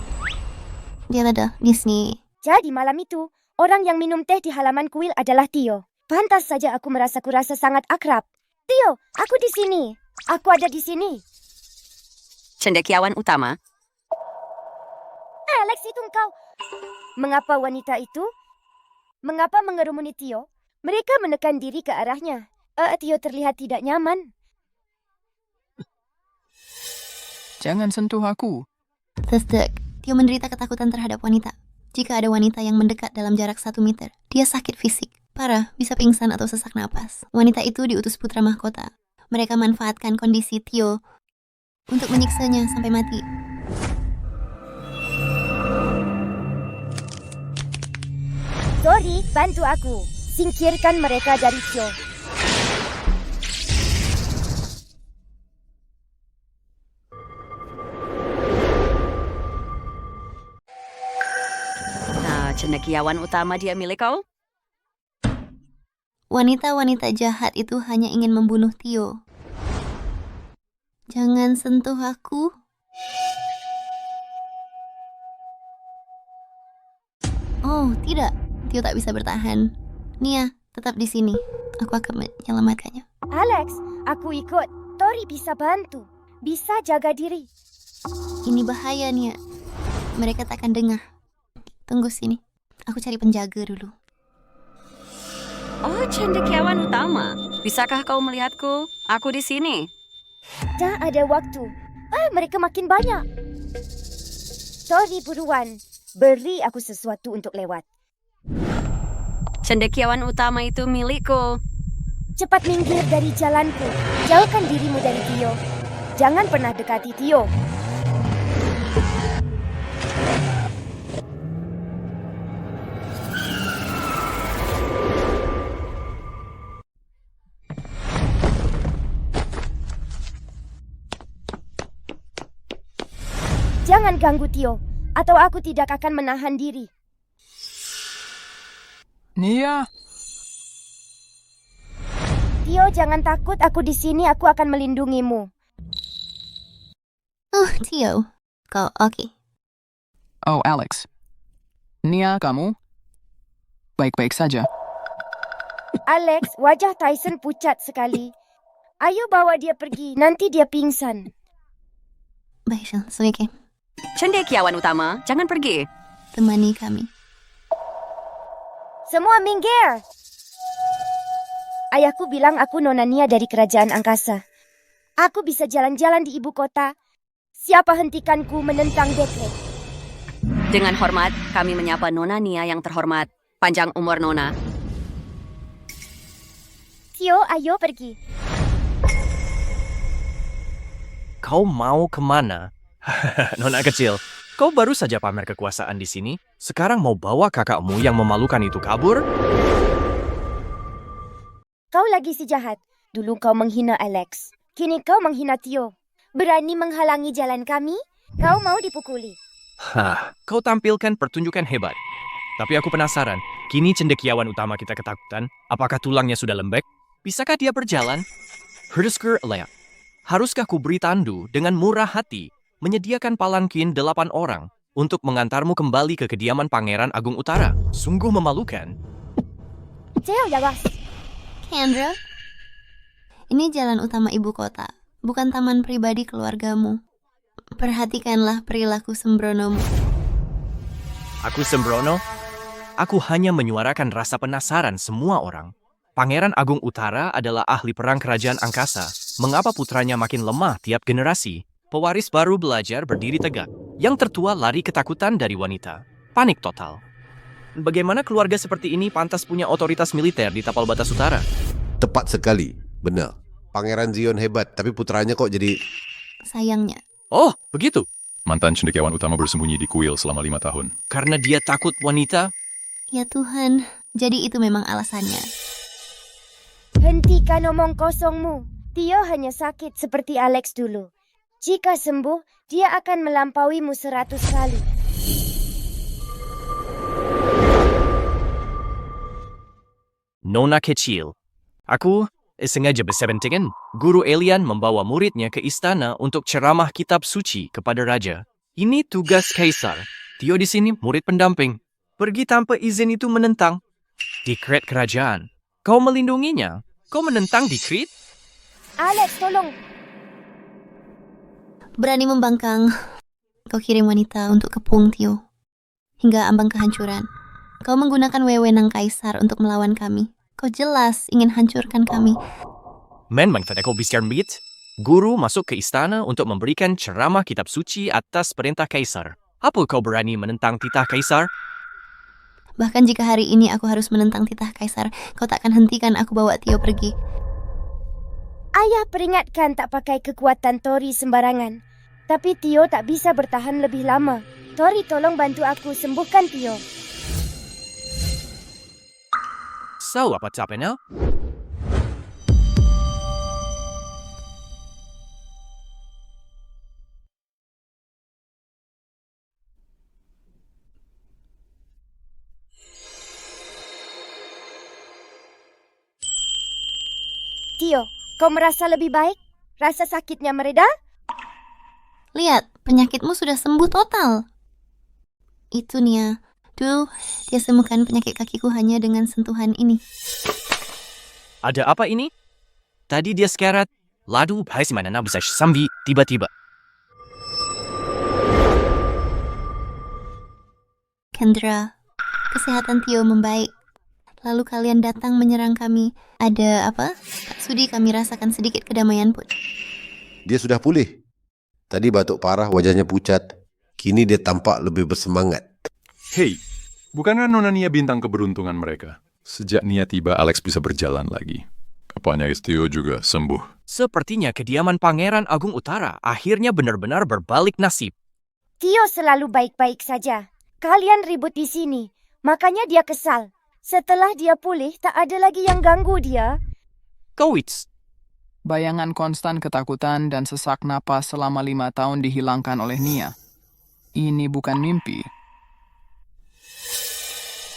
Dia ada di sini. Jadi malam itu, orang yang minum teh di halaman kuil adalah Tio. Pantas saja aku merasa sangat akrab. Tio, aku di sini. Aku ada di sini. Cendekiawan utama. Alex, itu engkau. Mengapa wanita itu? Mengapa mengerumuni Tio? Mereka menekan diri ke arahnya. Tio terlihat tidak nyaman. Jangan sentuh aku. Tesdek, Tio menderita ketakutan terhadap wanita. Jika ada wanita yang mendekat dalam jarak 1 meter, dia sakit fisik. Parah, bisa pingsan atau sesak napas. Wanita itu diutus putra mahkota. Mereka manfaatkan kondisi Tio untuk menyiksanya sampai mati. Sorry, bantu aku. Singkirkan mereka dari Tio. Nah, cendekiawan utama dia milik kau? Wanita-wanita jahat itu hanya ingin membunuh Tio. Jangan sentuh aku. Oh, tidak. Tio tak bisa bertahan. Nia, tetap di sini. Aku akan menyelamatkannya. Alex, aku ikut. Tori bisa bantu. Bisa jaga diri. Ini bahaya, Nia. Mereka tak akan dengar. Tunggu sini. Aku cari penjaga dulu. Oh, cendekiawan utama. Bisakah kau melihatku? Aku di sini. Tak ada waktu. Mereka makin banyak. Tori, buruan. Beri aku sesuatu untuk lewat. Cendekiawan utama itu milikku. Cepat minggir dari jalanku. Jauhkan dirimu dari Tio. Jangan pernah dekati Tio. Jangan ganggu Tio, atau aku tidak akan menahan diri. Nia. Tio, jangan takut, aku di sini, aku akan melindungimu. Oh, Tio. Kau oke. Oh, Alex. Nia, kamu? Baik-baik saja. Alex, wajah Tyson pucat sekali. Ayo bawa dia pergi, nanti dia pingsan. Baik, oke. Cendekiawan utama, jangan pergi. Temani kami. Semua minggir. Ayahku bilang aku Nona Nia dari kerajaan angkasa. Aku bisa jalan-jalan di ibu kota. Siapa hentikanku menentang dekret? Dengan hormat, kami menyapa Nona Nia yang terhormat. Panjang umur Nona. Tio, ayo pergi. Kau mau kemana? Nona kecil, kau baru saja pamer kekuasaan di sini. Sekarang mau bawa kakakmu yang memalukan itu kabur? Kau lagi si jahat. Dulu kau menghina Alex. Kini kau menghina Tio. Berani menghalangi jalan kami? Kau mau dipukuli. Kau tampilkan pertunjukan hebat. Tapi aku penasaran, kini cendekiawan utama kita ketakutan. Apakah tulangnya sudah lembek? Bisakah dia berjalan? Herdesker layak. Haruskah ku beri tandu dengan murah hati menyediakan palankin 8 orang untuk mengantarmu kembali ke kediaman Pangeran Agung Utara? Sungguh memalukan. Kendra, ini jalan utama ibu kota, bukan taman pribadi keluargamu. Perhatikanlah perilaku sembronomu. Aku sembrono? Aku hanya menyuarakan rasa penasaran semua orang. Pangeran Agung Utara adalah ahli perang kerajaan angkasa. Mengapa putranya makin lemah tiap generasi? Pewaris baru belajar berdiri tegak. Yang tertua lari ketakutan dari wanita. Panik total. Bagaimana keluarga seperti ini pantas punya otoritas militer di tapal batas utara? Tepat sekali, benar. Pangeran Zion hebat, tapi putranya kok jadi... Sayangnya. Oh, begitu? Mantan cendekiawan utama bersembunyi di kuil selama 5 tahun. Karena dia takut wanita? Ya Tuhan, jadi itu memang alasannya. Hentikan omong kosongmu. Tio hanya sakit seperti Alex dulu. Jika sembuh, dia akan melampauimu 100 kali. Nona kecil. Aku sengaja bersebentingan. Guru Elian membawa muridnya ke istana untuk ceramah kitab suci kepada raja. Ini tugas kaisar. Tio di sini murid pendamping. Pergi tanpa izin itu menentang dekret kerajaan. Kau melindunginya. Kau menentang dekret? Alex, tolong. Berani membangkang. Kau kirim wanita untuk kepung Tio. Hingga ambang kehancuran. Kau menggunakan wewenang kaisar untuk melawan kami. Kau jelas ingin hancurkan kami. Memang tak kau biskar begitu? Guru masuk ke istana untuk memberikan ceramah kitab suci atas perintah kaisar. Apa kau berani menentang titah kaisar? Bahkan jika hari ini aku harus menentang titah kaisar, kau takkan hentikan aku bawa Tio pergi. Ayah peringatkan tak pakai kekuatan Tori sembarangan. Tapi Tio tak bisa bertahan lebih lama. Tori, tolong bantu aku sembuhkan Tio. So, apa capeknya? Tio, kau merasa lebih baik? Rasa sakitnya mereda? Lihat, penyakitmu sudah sembuh total. Itu Nia. Dulu, dia sembuhkan penyakit kakiku hanya dengan sentuhan ini. Ada apa ini? Tadi dia sekarat. Lalu, bagaimana bisa sambil tiba-tiba? Kendra, kesehatan Tio membaik. Lalu kalian datang menyerang kami. Ada apa? Tak sudi kami rasakan sedikit kedamaian pun. Dia sudah pulih. Tadi batuk parah, wajahnya pucat. Kini dia tampak lebih bersemangat. Hei, bukankah Nona Nia bintang keberuntungan mereka? Sejak Nia tiba, Alex bisa berjalan lagi. Apanya Tio juga sembuh. Sepertinya kediaman Pangeran Agung Utara akhirnya benar-benar berbalik nasib. Tio selalu baik-baik saja. Kalian ribut di sini. Makanya dia kesal. Setelah dia pulih, tak ada lagi yang ganggu dia. Kowits. Bayangan konstan ketakutan dan sesak napas selama 5 tahun dihilangkan oleh Nia. Ini bukan mimpi.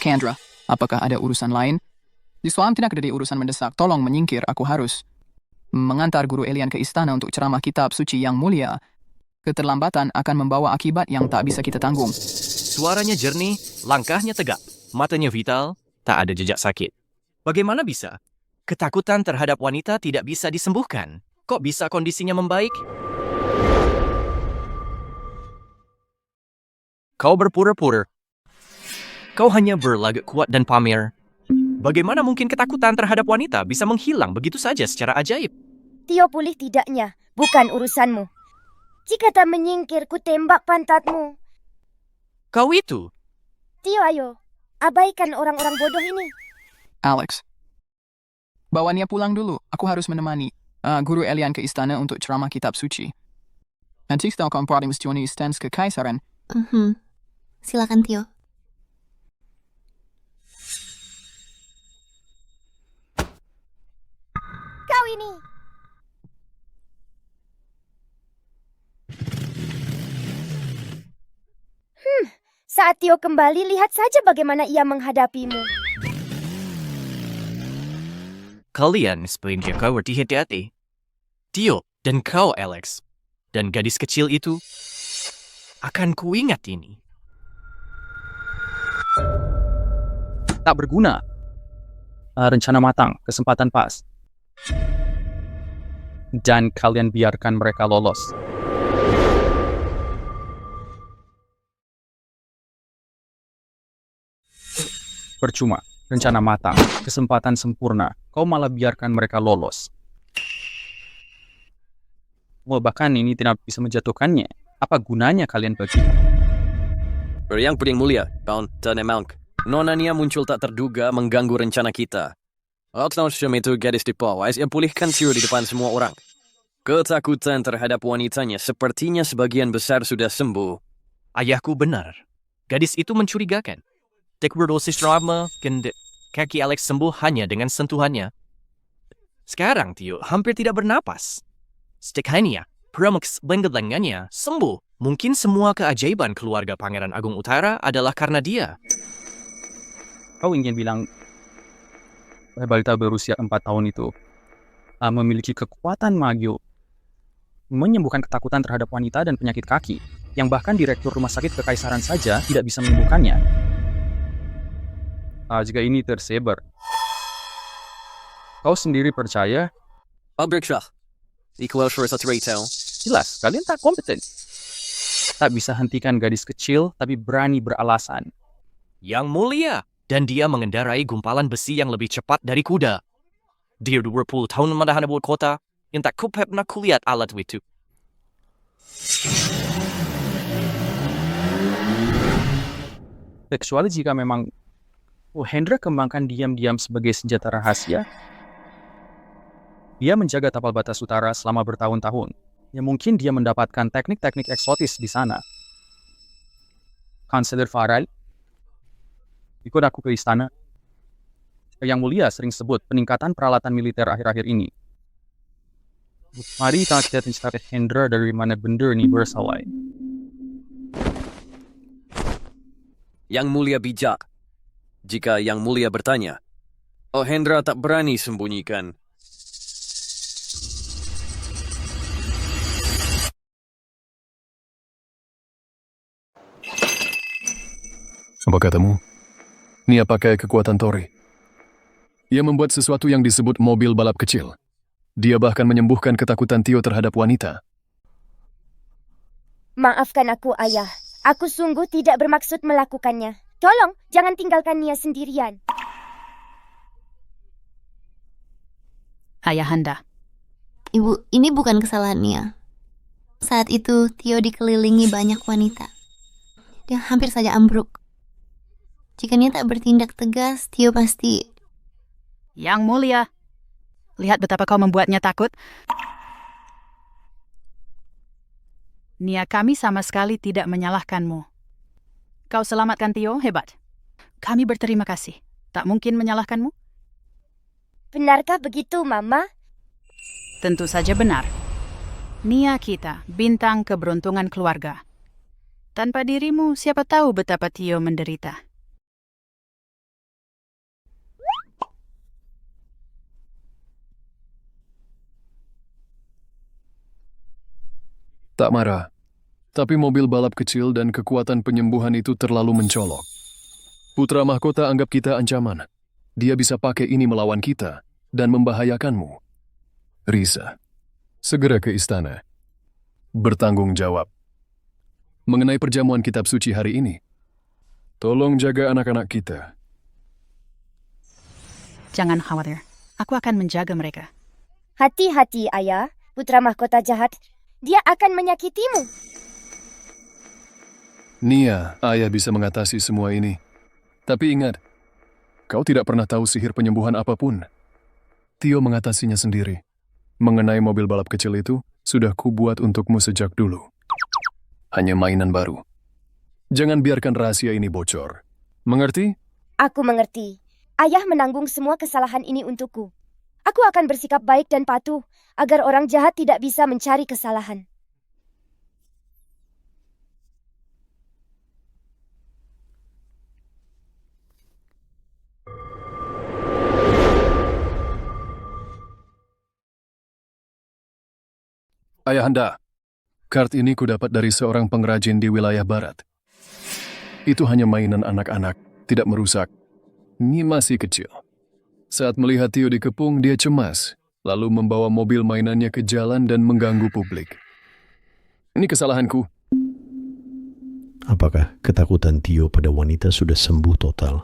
Kendra, apakah ada urusan lain? Di Suam tidak ada urusan mendesak. Tolong menyingkir, aku harus mengantar Guru Elian ke istana untuk ceramah kitab suci yang mulia. Keterlambatan akan membawa akibat yang tak bisa kita tanggung. Suaranya jernih, langkahnya tegak, matanya vital, tak ada jejak sakit. Bagaimana bisa? Ketakutan terhadap wanita tidak bisa disembuhkan. Kok bisa kondisinya membaik? Kau berpura-pura. Kau hanya berlagak kuat dan pamer. Bagaimana mungkin ketakutan terhadap wanita bisa menghilang begitu saja secara ajaib? Tio pulih tidaknya, bukan urusanmu. Jika tak menyingkir, ku tembak pantatmu. Kau itu? Tio, ayo. Abaikan orang-orang bodoh ini. Alex, bawa Nia pulang dulu. Aku harus menemani Guru Elian ke istana untuk ceramah kitab suci. Nanti kita akan mestioni stans kekaisaran. Silakan Tio. Kau ini. Saat Tio kembali, lihat saja bagaimana ia menghadapimu. Kalian sebaiknya kau berhati-hati. Tio, Dan kau, Alex, dan gadis kecil itu, akan kuingat ini. Tak berguna. Rencana matang, kesempatan pas. Dan kalian biarkan mereka lolos. Percuma, rencana matang, kesempatan sempurna. Kau malah biarkan mereka lolos. Bahkan ini tidak bisa menjatuhkannya. Apa gunanya kalian pergi? Yang paling mulia, Count Tanemount. Nona Nia muncul tak terduga mengganggu rencana kita. Outlaw-Sham itu gadis dipawai yang pulihkan Tio di depan semua orang. Ketakutan terhadap wanitanya sepertinya sebagian besar sudah sembuh. Ayahku benar. Gadis itu mencurigakan. Tekberdosis drama, kaki Alex sembuh hanya dengan sentuhannya. Sekarang Tio hampir tidak bernapas. Stekania, Pramuks lengannya sembuh. Mungkin semua keajaiban keluarga Pangeran Agung Utara adalah karena dia. Kau ingin bilang balita berusia 4 tahun itu memiliki kekuatan magio menyembuhkan ketakutan terhadap wanita dan penyakit kaki, yang bahkan direktur rumah sakit kekaisaran saja tidak bisa menyembuhkannya. Jika ini tersebar, kau sendiri percaya? Albrecht equal for satu retail. Jelas, kalian tak kompeten. Tak bisa hentikan gadis kecil, tapi berani beralasan. Yang mulia, dan dia mengendarai gumpalan besi yang lebih cepat dari kuda. Dia 20 tahun menahan ibu kota, yang tak pernah kulihat alat itu. Kecuali jika memang Hendra kembangkan diam-diam sebagai senjata rahasia. Dia menjaga tapal batas utara selama bertahun-tahun. Ya mungkin dia mendapatkan teknik-teknik eksotis di sana. Kanselir Farrell, ikut aku ke istana. Yang mulia sering sebut peningkatan peralatan militer akhir-akhir ini. Mari kita cari Hendra dari mana benda ini berasal. Yang mulia bijak. Jika yang mulia bertanya, Hendra tak berani sembunyikan. Apa katamu? Nia pakai kekuatan Tori. Ia membuat sesuatu yang disebut mobil balap kecil. Dia bahkan menyembuhkan ketakutan Tio terhadap wanita. Maafkan aku, Ayah. Aku sungguh tidak bermaksud melakukannya. Tolong, jangan tinggalkan Nia sendirian. Ayahanda. Ibu, ini bukan kesalahan Nia. Saat itu, Tio dikelilingi banyak wanita. Dia hampir saja ambruk. Jika Nia tak bertindak tegas, Tio pasti... Yang mulia, lihat betapa kau membuatnya takut. Nia kami sama sekali tidak menyalahkanmu. Kau selamatkan Tio, hebat. Kami berterima kasih. Tak mungkin menyalahkanmu? Benarkah begitu, Mama? Tentu saja benar. Nia kita, bintang keberuntungan keluarga. Tanpa dirimu, siapa tahu betapa Tio menderita. Tak marah. Tapi mobil balap kecil dan kekuatan penyembuhan itu terlalu mencolok. Putra mahkota anggap kita ancaman. Dia bisa pakai ini melawan kita dan membahayakanmu. Risa, segera ke istana. Bertanggung jawab. Mengenai perjamuan kitab suci hari ini, tolong jaga anak-anak kita. Jangan khawatir, aku akan menjaga mereka. Hati-hati, Ayah. Putra mahkota jahat. Dia akan menyakitimu. Nia, Ayah bisa mengatasi semua ini. Tapi ingat, kau tidak pernah tahu sihir penyembuhan apapun. Tio mengatasinya sendiri. Mengenai mobil balap kecil itu, sudah kubuat untukmu sejak dulu. Hanya mainan baru. Jangan biarkan rahasia ini bocor. Mengerti? Aku mengerti. Ayah menanggung semua kesalahan ini untukku. Aku akan bersikap baik dan patuh, agar orang jahat tidak bisa mencari kesalahan. Ayahanda, kart ini kudapat dari seorang pengrajin di wilayah barat. Itu hanya mainan anak-anak, tidak merusak. Ini masih kecil. Saat melihat Tio dikepung, dia cemas, lalu membawa mobil mainannya ke jalan dan mengganggu publik. Ini kesalahanku. Apakah ketakutan Tio pada wanita sudah sembuh total?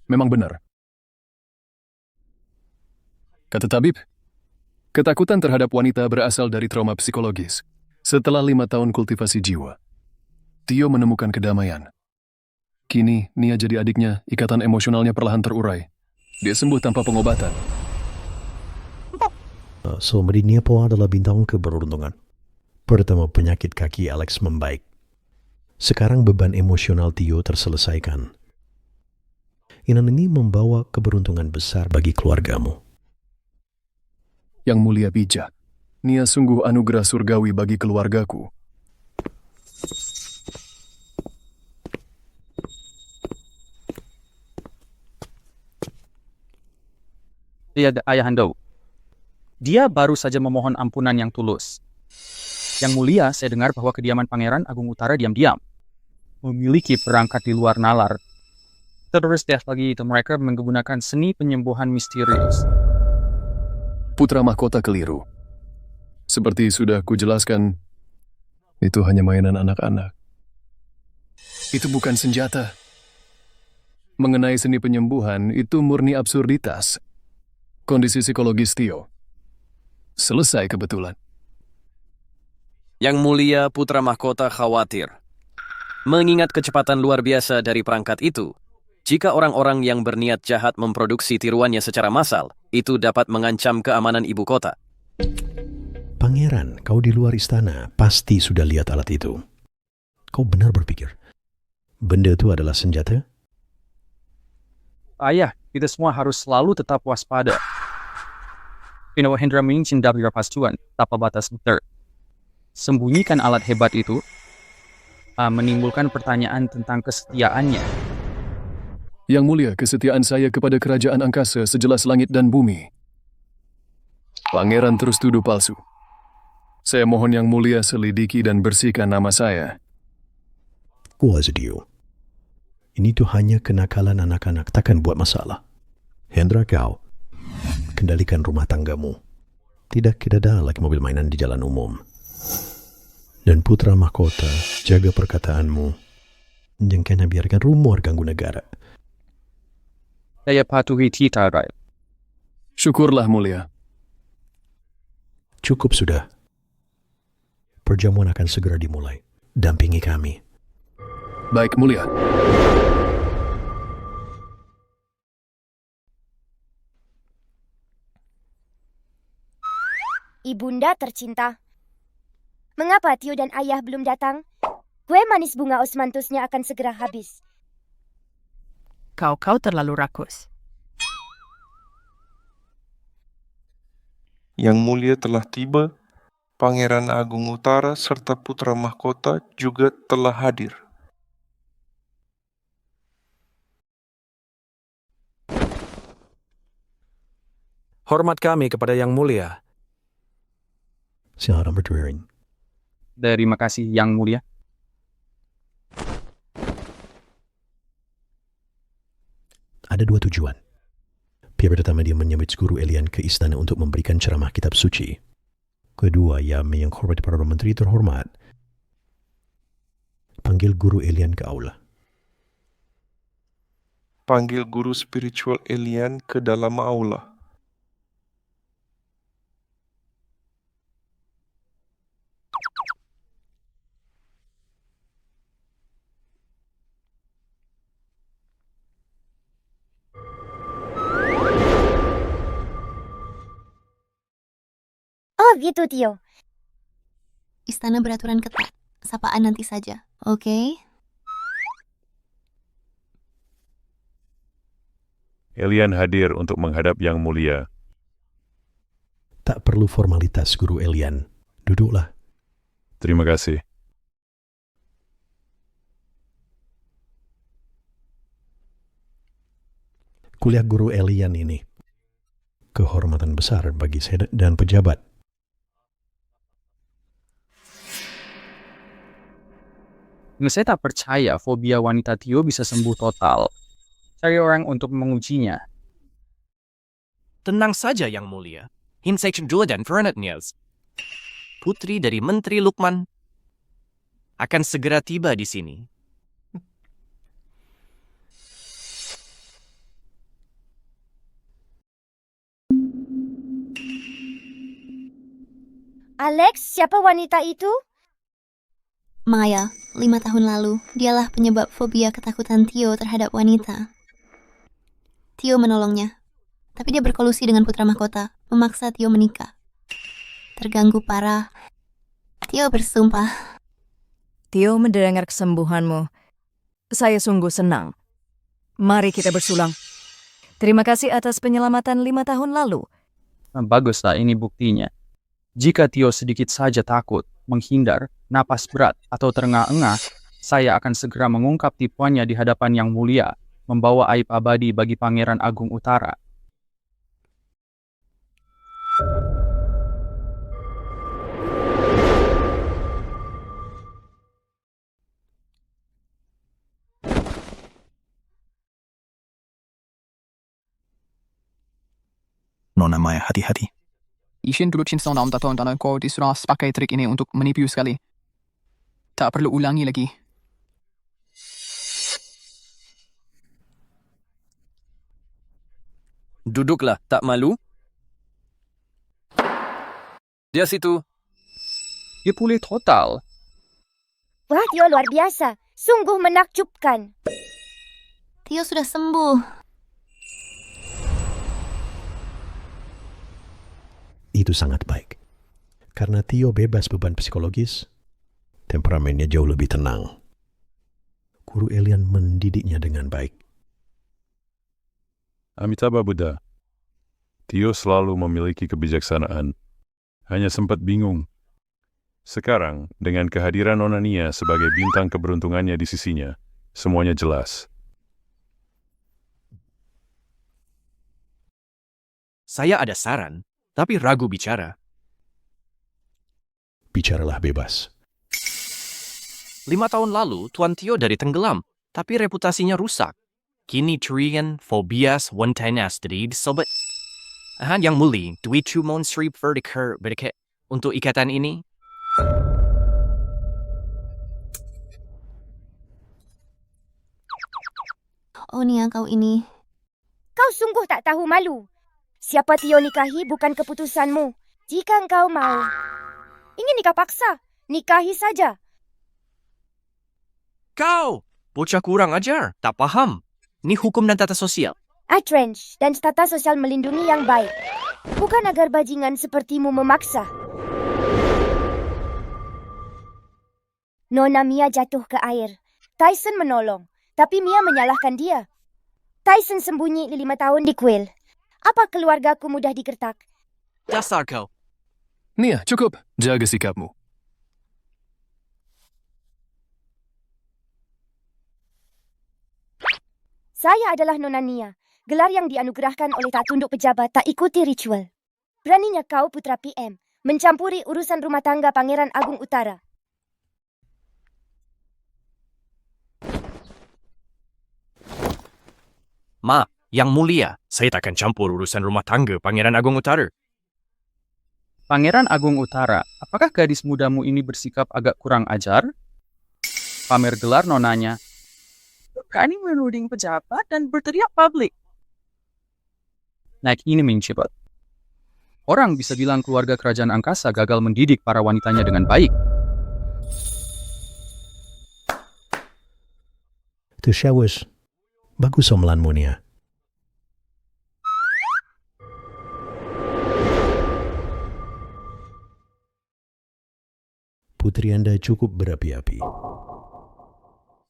Memang benar. Kata tabib, ketakutan terhadap wanita berasal dari trauma psikologis. Setelah 5 tahun kultivasi jiwa, Tio menemukan kedamaian. Kini, Nia jadi adiknya, ikatan emosionalnya perlahan terurai. Dia sembuh tanpa pengobatan. So, Nia Po adalah bintang keberuntungan. Pertama, penyakit kaki Alex membaik. Sekarang beban emosional Tio terselesaikan. Ini membawa keberuntungan besar bagi keluargamu. Yang mulia bijak, Nia sungguh anugerah surgawi bagi keluargaku. Ayahanda, dia baru saja memohon ampunan yang tulus. Yang mulia, saya dengar bahwa kediaman Pangeran Agung Utara diam-diam memiliki perangkat di luar nalar. Terus lagi itu mereka menggunakan seni penyembuhan misterius. Putra mahkota keliru. Seperti sudah kujelaskan, itu hanya mainan anak-anak. Itu bukan senjata. Mengenai seni penyembuhan, itu murni absurditas. Kondisi psikologis Tio selesai kebetulan. Yang mulia putra mahkota khawatir. Mengingat kecepatan luar biasa dari perangkat itu, jika orang-orang yang berniat jahat memproduksi tiruannya secara massal, itu dapat mengancam keamanan ibu kota. Pangeran, kau di luar istana pasti sudah lihat alat itu. Kau benar berpikir, benda itu adalah senjata? Ayah, kita semua harus selalu tetap waspada. Pinawa Hendra mengincin dari pastuan, tanpa batas muter. Sembunyikan alat hebat itu, menimbulkan pertanyaan tentang kesetiaannya. Yang mulia, kesetiaan saya kepada kerajaan angkasa sejelas langit dan bumi. Pangeran terus tuduh palsu. Saya mohon yang mulia selidiki dan bersihkan nama saya. Kuasa Dio. Ini tuh hanya kenakalan anak-anak, takkan buat masalah. Hendra, kau kendalikan rumah tanggamu. Tidak ada lagi mobil mainan di jalan umum. Dan putra mahkota, jaga perkataanmu. Jangan biarkan rumor ganggu negara. Saya patuhi titah, Rai. Syukurlah mulia. Cukup sudah. Perjamuan akan segera dimulai. Dampingi kami. Baik, mulia. Ibunda tercinta. Mengapa Tio dan ayah belum datang? Kue manis bunga osmanthusnya akan segera habis. Kau terlalu rakus. Yang mulia telah tiba, Pangeran Agung Utara serta putra mahkota juga telah hadir. Hormat kami kepada Yang Mulia. Silakan berdiri. Terima kasih Yang Mulia. Ada 2 tujuan. Pertama, dia menyambut guru Elian ke istana untuk memberikan ceramah kitab suci. Kedua, ia menghormati para menteri terhormat. Panggil guru Elian ke aula. Panggil guru spiritual Elian ke dalam aula. Oh gitu Tio. Istana beraturan ketat. Sapaan nanti saja, oke? Elian hadir untuk menghadap Yang Mulia. Tak perlu formalitas, Guru Elian. Duduklah. Terima kasih. Kuliah Guru Elian ini kehormatan besar bagi saya dan pejabat. Saya tak percaya fobia wanita Tio bisa sembuh total. Cari orang untuk mengujinya. Tenang saja, Yang Mulia. Hinsection dan Fernandez, putri dari Menteri Lukman, akan segera tiba di sini. Alex, siapa wanita itu? Maya, 5 tahun lalu, dialah penyebab fobia ketakutan Tio terhadap wanita. Tio menolongnya, tapi dia berkolusi dengan putra mahkota, memaksa Tio menikah. Terganggu parah, Tio bersumpah. Tio mendengar kesembuhanmu. Saya sungguh senang. Mari kita bersulang. Terima kasih atas penyelamatan 5 tahun lalu. Baguslah, ini buktinya. Jika Tio sedikit saja takut, menghindar, napas berat, atau terengah-engah, saya akan segera mengungkap tipuannya di hadapan Yang Mulia, membawa aib abadi bagi Pangeran Agung Utara. Nona Maya, hati-hati. Ishin dulu cinta nam taton tanah kau disuruh pakai trik ini untuk menipu sekali. Tak perlu ulangi lagi. Duduklah, tak malu? Dia situ. Dia pulih total. Wah, Tio luar biasa. Sungguh menakjubkan. Tio sudah sembuh. Itu sangat baik. Karena Tio bebas beban psikologis, temperamennya jauh lebih tenang. Guru Elian mendidiknya dengan baik. Amitabha Buddha. Tio selalu memiliki kebijaksanaan. Hanya sempat bingung. Sekarang, dengan kehadiran Nona Nia sebagai bintang keberuntungannya di sisinya, semuanya jelas. Saya ada saran, tapi ragu bicara. Bicaralah bebas. 5 tahun lalu, Tuan Tio dari tenggelam, tapi reputasinya rusak. Kini Trian, Phobias, Wantenas dari sobat. Yang Mulia, Dwi Chumon Sri Verdiker berdekat untuk ikatan ini. Oh Nia, kau ini. Kau sungguh tak tahu malu. Siapa Tio nikahi bukan keputusanmu. Jika engkau mau. Ingin nikah paksa, nikahi saja. Kau, bocah kurang ajar, tak paham. Ini hukum dan tata sosial. Atrench dan tata sosial melindungi yang baik. Bukan agar bajingan sepertimu memaksa. Nona Mia jatuh ke air. Tyson menolong, tapi Mia menyalahkan dia. Tyson sembunyi 5 tahun di kuil. Apa keluargaku mudah digertak? Dasar kau. Nia, cukup. Jaga sikapmu. Saya adalah Nona Nia. Gelar yang dianugerahkan oleh tak tunduk pejabat tak ikuti ritual. Beraninya kau putra PM mencampuri urusan rumah tangga Pangeran Agung Utara. Maaf, Yang Mulia, saya takkan campur urusan rumah tangga Pangeran Agung Utara. Pangeran Agung Utara, apakah gadis mudamu ini bersikap agak kurang ajar? Pamer gelar nonanya. Berani menuding pejabat dan berteriak publik. Naik ini mencepat. Orang bisa bilang keluarga kerajaan angkasa gagal mendidik para wanitanya dengan baik. Tushawus, bagus omelanmu Nia. Putri Anda cukup berapi-api.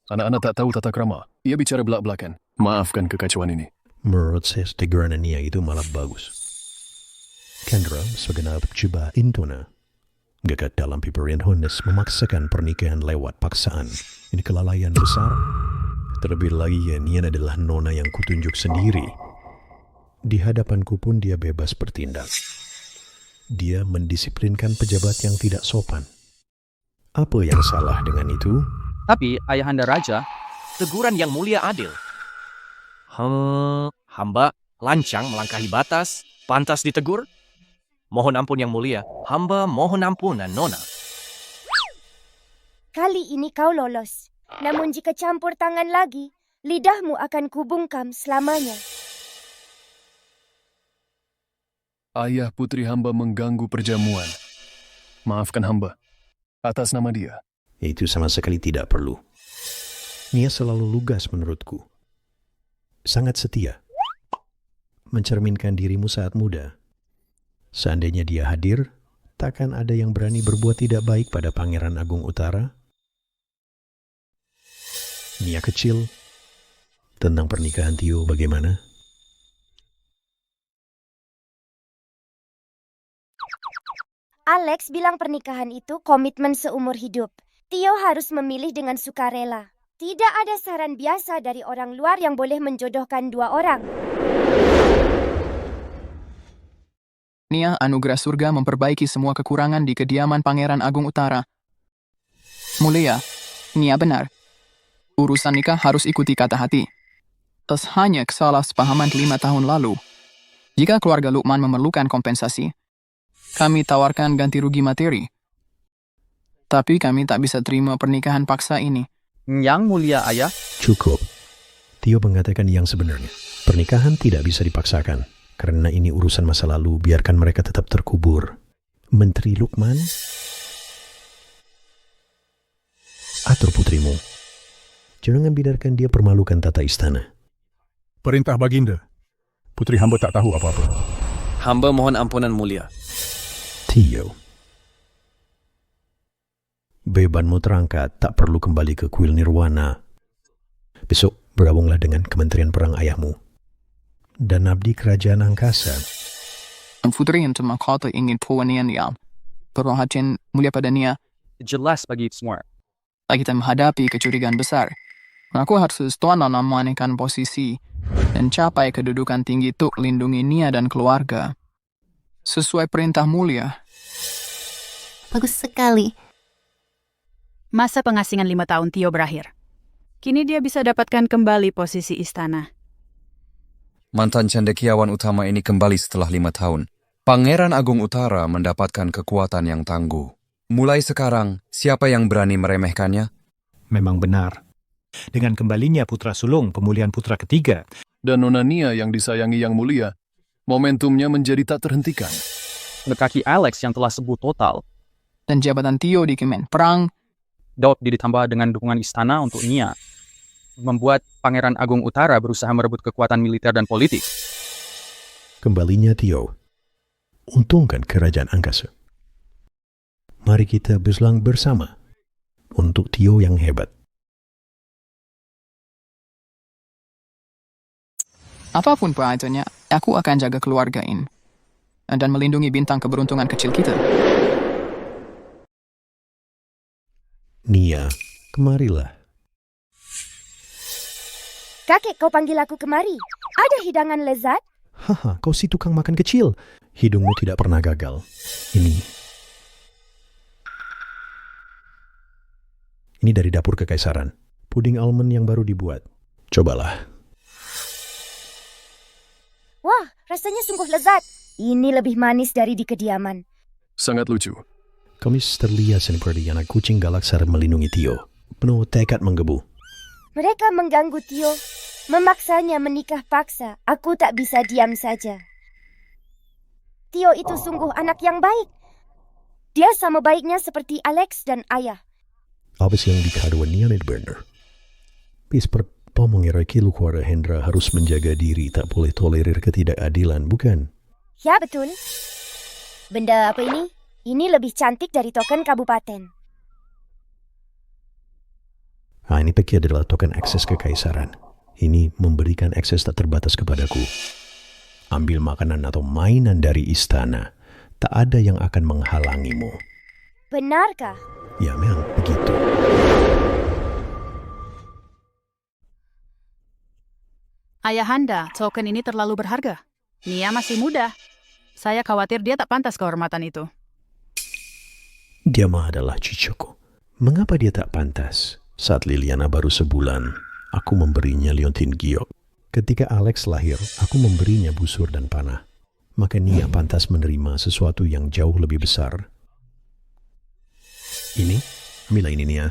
Anak-anak tak tahu tata krama. Ia bicara belak-belakan. Maafkan kekacauan ini. Menurut saya, teguran Nia itu malah bagus. Kendra, segenap coba Intona. Gagat dalam piberian Hondes memaksakan pernikahan lewat paksaan. Ini kelalaian besar. Terlebih lagi ya, Nia adalah nona yang kutunjuk sendiri. Di hadapanku pun dia bebas bertindak. Dia mendisiplinkan pejabat yang tidak sopan. Apa yang salah dengan itu? Tapi Ayahanda Raja, Teguran yang mulia adil. Hamba lancang melangkahi batas, pantas ditegur? Mohon ampun yang mulia, hamba mohon ampunan, Nona. Kali ini kau lolos. Namun jika campur tangan lagi, lidahmu akan kubungkam selamanya. Ayah putri hamba mengganggu perjamuan. Maafkan hamba atas nama dia. Itu sama sekali tidak perlu. Nia selalu lugas menurutku. Sangat setia. Mencerminkan dirimu saat muda. Seandainya dia hadir, takkan ada yang berani berbuat tidak baik pada Pangeran Agung Utara. Nia kecil, tentang pernikahan Tio bagaimana? Alex bilang pernikahan itu komitmen seumur hidup. Tio harus memilih dengan sukarela. Tidak ada saran biasa dari orang luar yang boleh menjodohkan dua orang. Nia, anugerah surga memperbaiki semua kekurangan di kediaman Pangeran Agung Utara. Mulia, Nia benar. Urusan nikah harus ikuti kata hati. Tas hanya kesalahpahaman 5 tahun lalu. Jika keluarga Lukman memerlukan kompensasi, kami tawarkan ganti rugi materi. Tapi kami tak bisa terima pernikahan paksa ini. Yang mulia ayah. Cukup. Tio mengatakan yang sebenarnya. Pernikahan tidak bisa dipaksakan. Karena ini urusan masa lalu, biarkan mereka tetap terkubur. Menteri Lukman, atur putrimu. Jangan biarkan dia permalukan tata istana. Perintah Baginda. Putri hamba tak tahu apa-apa. Hamba mohon ampunan mulia. Tio. Bebanmu terangkat, tak perlu kembali ke kuil Nirwana. Besok bergabunglah dengan Kementerian Perang ayahmu. Dan abdi kerajaan angkasa. Putri yang mahkota ingin puanian yang perhatian mulia pada Nia. Jelas bagi semua. Kita menghadapi kecurigaan besar. Aku harus tuan memanenkan posisi dan capai kedudukan tinggi untuk lindungi Nia dan keluarga. Sesuai perintah mulia. Bagus sekali. Masa pengasingan 5 tahun Tio berakhir. Kini dia bisa dapatkan kembali posisi istana. Mantan cendekiawan utama ini kembali setelah 5 tahun. Pangeran Agung Utara mendapatkan kekuatan yang tangguh. Mulai sekarang, siapa yang berani meremehkannya? Memang benar. Dengan kembalinya putra sulung, pemulihan putra ketiga. Dan Nona Nia yang disayangi yang mulia, momentumnya menjadi tak terhentikan. Lekaki Alex yang telah sembuh total. Dan jabatan Tio di Kemen Perang. Daud ditambah dengan dukungan istana untuk Nia. Membuat Pangeran Agung Utara berusaha merebut kekuatan militer dan politik. Kembalinya Tio. Untungkan kerajaan angkasa. Mari kita berselang bersama untuk Tio yang hebat. Apapun perhatiannya, aku akan jaga keluarga ini. Dan melindungi bintang keberuntungan kecil kita. Nia, kemarilah. Kakek, kau panggil aku kemari. Ada hidangan lezat? Haha, kau si tukang makan kecil. Hidungmu tidak pernah gagal. Ini dari dapur kekaisaran. Puding almond yang baru dibuat. Cobalah. Wah, rasanya sungguh lezat. Ini lebih manis dari di kediaman. Sangat lucu. Kamis terlihat seperti anak kucing galak saat melindungi Tio. Penuh tekad menggebu. Mereka mengganggu Tio. Memaksanya menikah paksa. Aku tak bisa diam saja. Tio itu sungguh anak yang baik. Dia sama baiknya seperti Alex dan ayah. Apa yang dikatakan Nia benar? Pisper mengira keluarga Hendra harus menjaga diri, tak boleh tolerir ketidakadilan, bukan? Ya, betul. Benda apa ini? Ini lebih cantik dari token kabupaten. Ini Peki adalah token akses kekaisaran. Ini memberikan akses tak terbatas kepadaku. Ambil makanan atau mainan dari istana. Tak ada yang akan menghalangimu. Benarkah? Ya, memang begitu. Ayahanda, token ini terlalu berharga. Nia masih muda. Saya khawatir dia tak pantas kehormatan itu. Dia mah adalah cucuku. Mengapa dia tak pantas? Saat Liliana baru sebulan, aku memberinya liontin giok. Ketika Alex lahir, aku memberinya busur dan panah. Maka Nia pantas menerima sesuatu yang jauh lebih besar. Ini, ambillah ini Nia.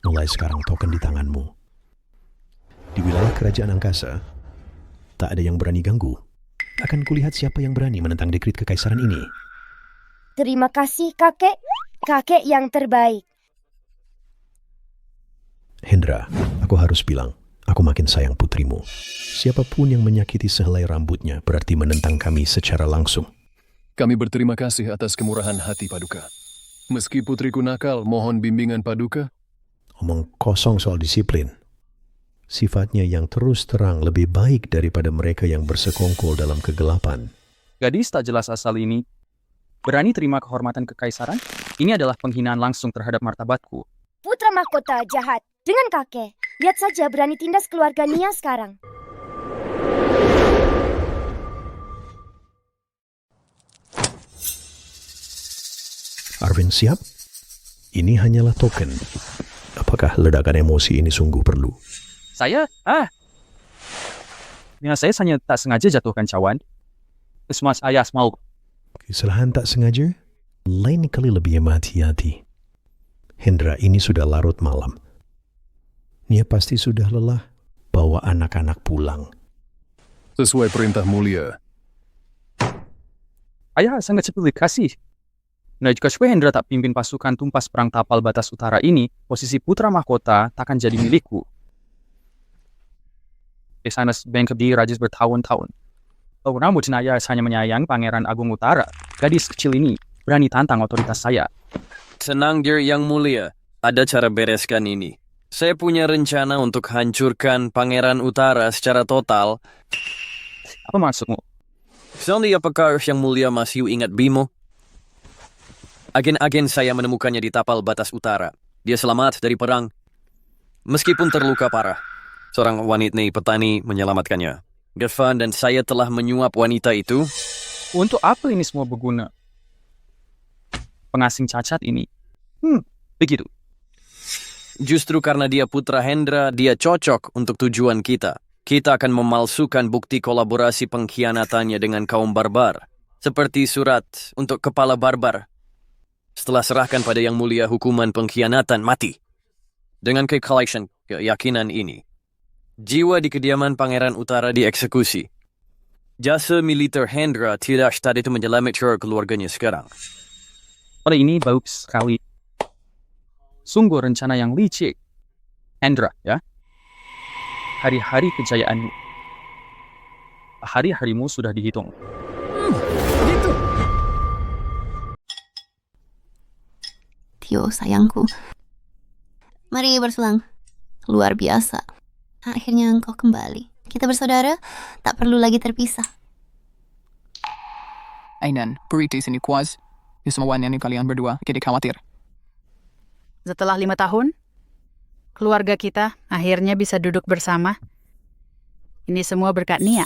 Mulai sekarang token di tanganmu. Di wilayah kerajaan angkasa, tak ada yang berani ganggu. Akan kulihat siapa yang berani menentang dekrit kekaisaran ini. Terima kasih, kakek. Kakek yang terbaik. Hendra, aku harus bilang, aku makin sayang putrimu. Siapapun yang menyakiti sehelai rambutnya berarti menentang kami secara langsung. Kami berterima kasih atas kemurahan hati Paduka. Meski putriku nakal, mohon bimbingan Paduka. Omong kosong soal disiplin. Sifatnya yang terus terang lebih baik daripada mereka yang bersekongkol dalam kegelapan. Gadis tak jelas asal ini berani terima kehormatan kekaisaran? Ini adalah penghinaan langsung terhadap martabatku. Putra mahkota jahat dengan kakek. Lihat saja berani tindas keluarga Nia sekarang. Arvin siap? Ini hanyalah token. Apakah ledakan emosi ini sungguh perlu? Saya hanya tak sengaja jatuhkan cawan. Semua saya mau. Kesalahan tak sengaja? Lain kali lebih hati-hati. Hendra, ini sudah larut malam. Nia pasti sudah lelah. Bawa anak-anak pulang. Sesuai perintah mulia. Ayah sangat sepilih kasih. Nah, jika supaya Hendra tak pimpin pasukan tumpas perang tapal batas utara ini, posisi putra mahkota takkan jadi milikku. Di sana bengkep di Rajas bertahun-tahun. Oh, namun ayah hanya menyayang Pangeran Agung Utara. Gadis kecil ini berani tantang otoritas saya. Senang, Dir yang mulia. Ada cara bereskan ini. Saya punya rencana untuk hancurkan Pangeran Utara secara total. Apa maksudmu? Sandy, apakah yang mulia masih ingat Bimo? Agen-agen saya menemukannya di tapal batas utara. Dia selamat dari perang. Meskipun terluka parah. Seorang wanita petani menyelamatkannya. Gavan dan saya telah menyuap wanita itu. Untuk apa ini semua berguna? Pengasing cacat ini. Begitu. Justru karena dia putra Hendra, dia cocok untuk tujuan kita. Kita akan memalsukan bukti kolaborasi pengkhianatannya dengan kaum barbar. Seperti surat untuk kepala barbar. Setelah serahkan pada yang mulia hukuman pengkhianatan mati. Dengan keyakinan ini, jiwa di kediaman Pangeran Utara dieksekusi. Jasa militer Hendra tidak tadi itu menyelamatkan keluarganya sekarang. Pada ini bagus sekali. Sungguh rencana yang licik. Hendra, ya. Hari-hari kejayaanmu. Hari-harimu sudah dihitung. Gitu. Tio, sayangku. Mari bersulang. Luar biasa. Akhirnya engkau kembali. Kita bersaudara, tak perlu lagi terpisah. Ainan, puriti sini kuas. Di semua wanita kalian berdua, jadi khawatir. Setelah 5 tahun, keluarga kita akhirnya bisa duduk bersama. Ini semua berkat Nia.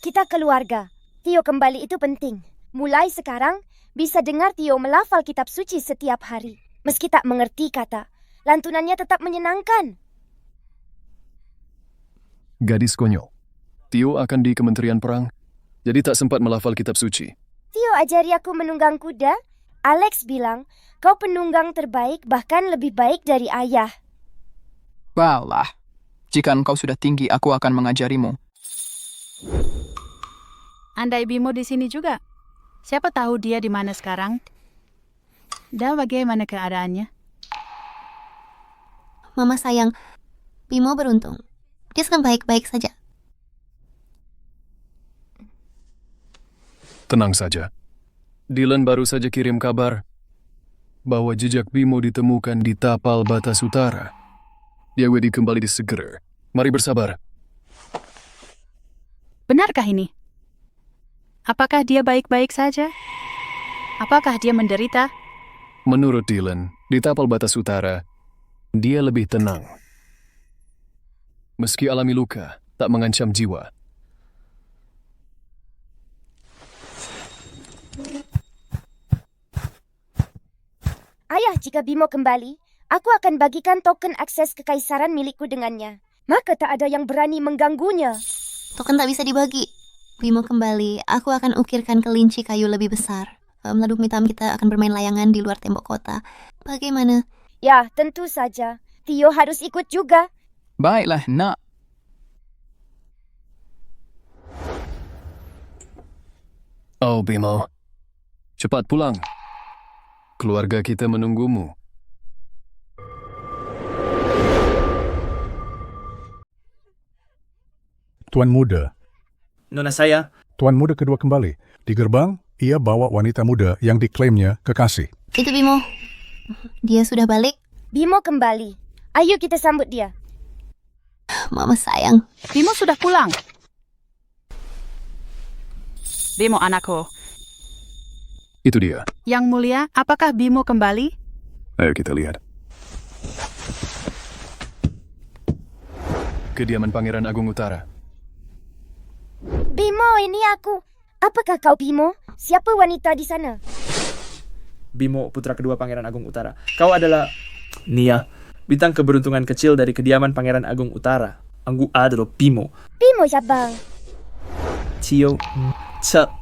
Kita keluarga. Tio kembali itu penting. Mulai sekarang, bisa dengar Tio melafal kitab suci setiap hari. Meski tak mengerti kata, lantunannya tetap menyenangkan. Gadis konyol. Tio akan di Kementerian Perang, jadi tak sempat melafal kitab suci. Tio ajari aku menunggang kuda. Alex bilang, kau penunggang terbaik bahkan lebih baik dari ayah. Baiklah. Jika engkau sudah tinggi, aku akan mengajarimu. Andai Bimo di sini juga. Siapa tahu dia di mana sekarang? Dan bagaimana keadaannya? Mama sayang, Bimo beruntung. Dia sedang baik-baik saja. Tenang saja. Dylan baru saja kirim kabar bahwa jejak Bimo ditemukan di tapal batas utara. Dia kembali di segera. Mari bersabar. Benarkah ini? Apakah dia baik-baik saja? Apakah dia menderita? Menurut Dylan, di tapal batas utara, dia lebih tenang. Meski alami luka, tak mengancam jiwa. Ayah, jika Bimo kembali, aku akan bagikan token akses kekaisaran milikku dengannya. Maka tak ada yang berani mengganggunya. Token tak bisa dibagi. Bimo kembali, aku akan ukirkan kelinci kayu lebih besar. Lalu hitam kita akan bermain layangan di luar tembok kota. Bagaimana? Ya, tentu saja. Tio harus ikut juga. Baiklah, nak. Oh, Bimo. Cepat pulang. Keluarga kita menunggumu. Tuan muda. Nona saya. Tuan muda kedua kembali. Di gerbang, ia bawa wanita muda yang diklaimnya kekasih. Itu Bimo. Dia sudah balik? Bimo kembali. Ayo kita sambut dia. Mama sayang. Bimo sudah pulang. Bimo anakku. Itu dia. Yang mulia, apakah Bimo kembali? Ayo kita lihat. Kediaman Pangeran Agung Utara. Bimo, ini aku. Apakah kau Bimo? Siapa wanita di sana? Bimo, putra kedua Pangeran Agung Utara. Kau adalah Nia, bintang keberuntungan kecil dari kediaman Pangeran Agung Utara. Anggu adalah Bimo. Bimo ya bang. Tio,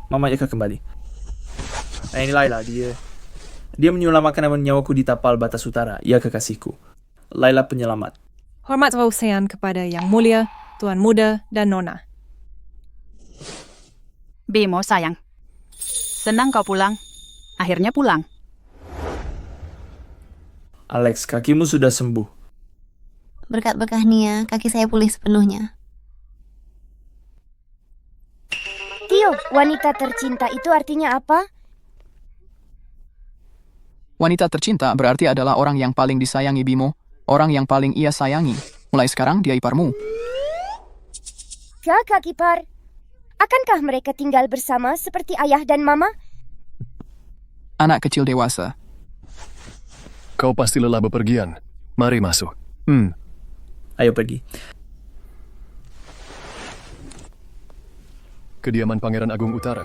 Mama Eka kembali. Nah ini Laila, dia menyelamatkan nyawaku di tapal batas utara. Ia kekasihku. Laila penyelamat. Hormat wausean kepada Yang Mulia, Tuan Muda, dan Nona. Bimo sayang. Senang kau pulang. Akhirnya pulang. Alex, kakimu sudah sembuh. Berkat berkah Nia, kaki saya pulih sepenuhnya. Tio, wanita tercinta itu artinya apa? Wanita tercinta berarti adalah orang yang paling disayangi Bimo, orang yang paling ia sayangi. Mulai sekarang dia iparmu. Kakak ipar, akankah mereka tinggal bersama seperti ayah dan mama? Anak kecil dewasa. Kau pasti lelah bepergian. Mari masuk. Ayo pergi. Kediaman Pangeran Agung Utara.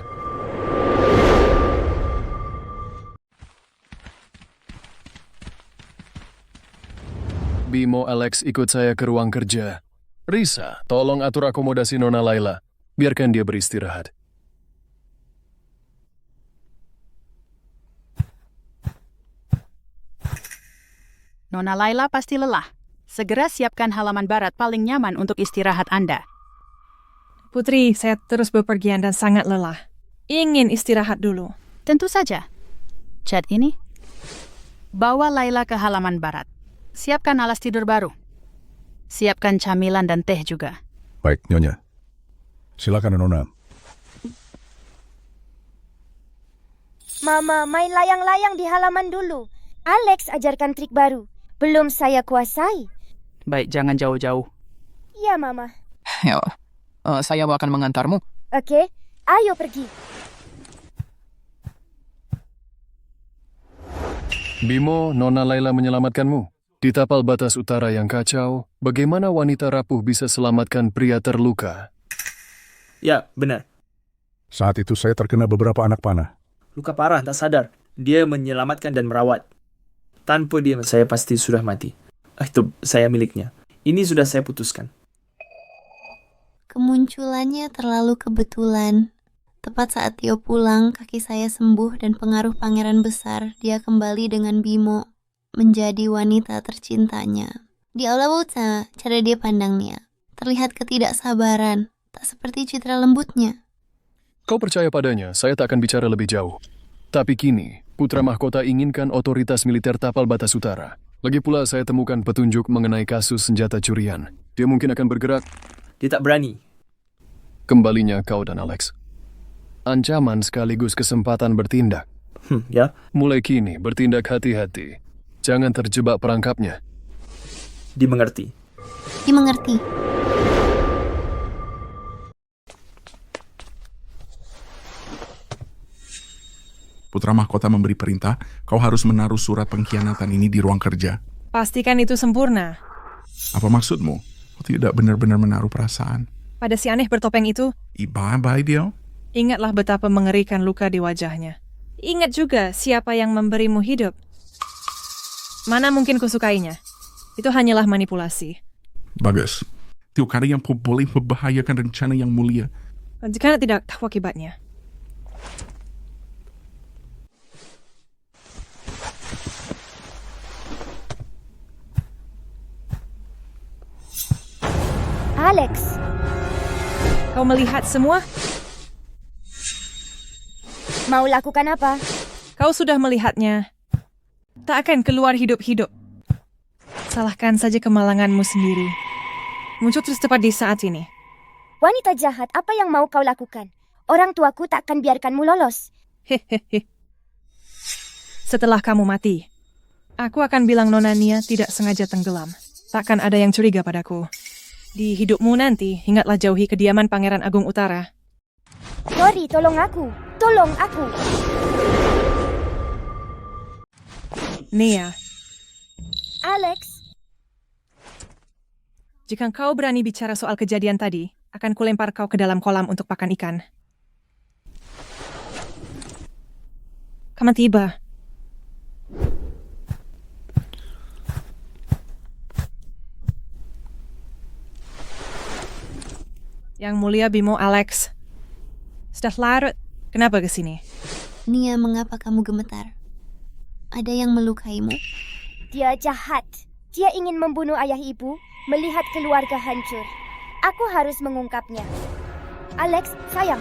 Bimo, Alex, ikut saya ke ruang kerja. Risa, tolong atur akomodasi Nona Laila. Biarkan dia beristirahat. Nona Laila pasti lelah. Segera siapkan halaman barat paling nyaman untuk istirahat Anda. Putri, saya terus bepergian dan sangat lelah. Ingin istirahat dulu. Tentu saja. Chat ini. Bawa Laila ke halaman barat. Siapkan alas tidur baru. Siapkan camilan dan teh juga. Baik, Nyonya. Silakan, Nona. Mama, main layang-layang di halaman dulu. Alex ajarkan trik baru. Belum saya kuasai. Baik, jangan jauh-jauh. Ya, Mama. Ya, saya akan mengantarmu. Oke, ayo pergi. Bimo, Nona Laila menyelamatkanmu. Di tapal batas utara yang kacau, bagaimana wanita rapuh bisa selamatkan pria terluka? Ya, benar. Saat itu saya terkena beberapa anak panah. Luka parah, tak sadar. Dia menyelamatkan dan merawat. Tanpa dia, saya pasti sudah mati. Itu saya miliknya. Ini sudah saya putuskan. Kemunculannya terlalu kebetulan. Tepat saat Tio pulang, kaki saya sembuh dan pengaruh pangeran besar, dia kembali dengan Bimo, menjadi wanita tercintanya. Di aula Wouta, cara dia pandangnya terlihat ketidaksabaran, tak seperti citra lembutnya. Kau percaya padanya, saya tak akan bicara lebih jauh. Tapi kini, putra mahkota inginkan otoritas militer tapal batas utara. Lagi pula saya temukan petunjuk mengenai kasus senjata curian. Dia mungkin akan bergerak. Dia tak berani. Kembalinya kau dan Alex. Ancaman sekaligus kesempatan bertindak. Ya. Mulai kini, bertindak hati-hati. Jangan terjebak perangkapnya. Dimengerti. Dimengerti. Putra mahkota memberi perintah, kau harus menaruh surat pengkhianatan ini di ruang kerja. Pastikan itu sempurna. Apa maksudmu? Kau tidak benar-benar menaruh perasaan. Pada si aneh bertopeng itu, Bye-bye dia. ingatlah betapa mengerikan luka di wajahnya. Ingat juga siapa yang memberimu hidup. Mana mungkin kusukainya? Itu hanyalah manipulasi. Bagus. Tio, kadang yang boleh membahayakan rencana yang mulia. Jika tidak tahu akibatnya. Alex, kau melihat semua? Mau lakukan apa? Kau sudah melihatnya. Tak akan keluar hidup-hidup. Salahkan saja kemalanganmu sendiri. Muncul terus tepat di saat ini. Wanita jahat, apa yang mau kau lakukan? Orang tuaku tak akan biarkanmu lolos. Hehehe. Setelah kamu mati, aku akan bilang Nona Nia tidak sengaja tenggelam. Takkan ada yang curiga padaku. Di hidupmu nanti, ingatlah jauhi kediaman Pangeran Agung Utara. Tori, tolong aku. Tolong aku. Nia. Alex. Jika kau berani bicara soal kejadian tadi, akan kulempar kau ke dalam kolam untuk pakan ikan. Kamu tiba. Yang mulia Bimo, Alex. Sudah larut. Kenapa ke sini? Nia, mengapa kamu gemetar? Ada yang melukaimu? Dia jahat. Dia ingin membunuh ayah ibu, melihat keluarga hancur. Aku harus mengungkapnya. Alex, sayang.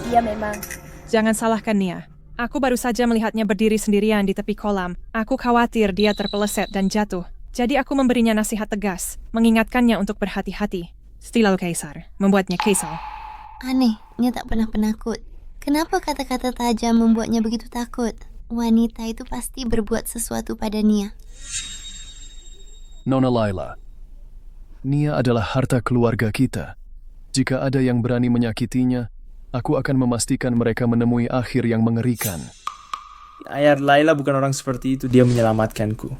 Dia memang... Jangan salahkan Nia. Aku baru saja melihatnya berdiri sendirian di tepi kolam. Aku khawatir dia terpeleset dan jatuh. Jadi aku memberinya nasihat tegas, mengingatkannya untuk berhati-hati. Stilal Kaisar, membuatnya kesal. Aneh, Nia tak pernah penakut. Kenapa kata-kata tajam membuatnya begitu takut? Wanita itu pasti berbuat sesuatu pada Nia. Nona Laila, Nia adalah harta keluarga kita. Jika ada yang berani menyakitinya, aku akan memastikan mereka menemui akhir yang mengerikan. Ayah Laila bukan orang seperti itu, dia menyelamatkanku.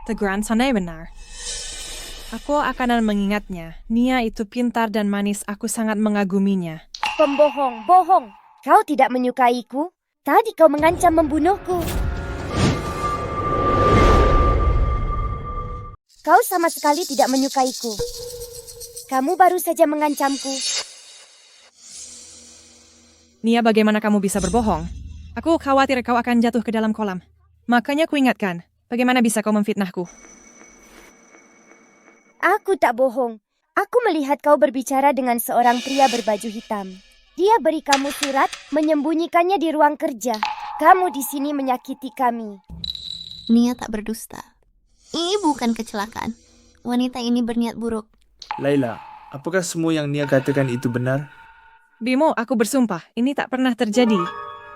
Teguran Sanai benar. Aku akan mengingatnya. Nia itu pintar dan manis, aku sangat mengaguminya. Pembohong, bohong. Kau tidak menyukaiku. Tadi kau mengancam membunuhku. Kau sama sekali tidak menyukaiku. Kamu baru saja mengancamku. Nia, bagaimana kamu bisa berbohong? Aku khawatir kau akan jatuh ke dalam kolam. Makanya kuingatkan, bagaimana bisa kau memfitnahku? Aku tak bohong. Aku melihat kau berbicara dengan seorang pria berbaju hitam. Dia beri kamu surat, menyembunyikannya di ruang kerja. Kamu di sini menyakiti kami. Nia tak berdusta. Ini bukan kecelakaan. Wanita ini berniat buruk. Laila, apakah semua yang Nia katakan itu benar? Bimo, aku bersumpah, ini tak pernah terjadi.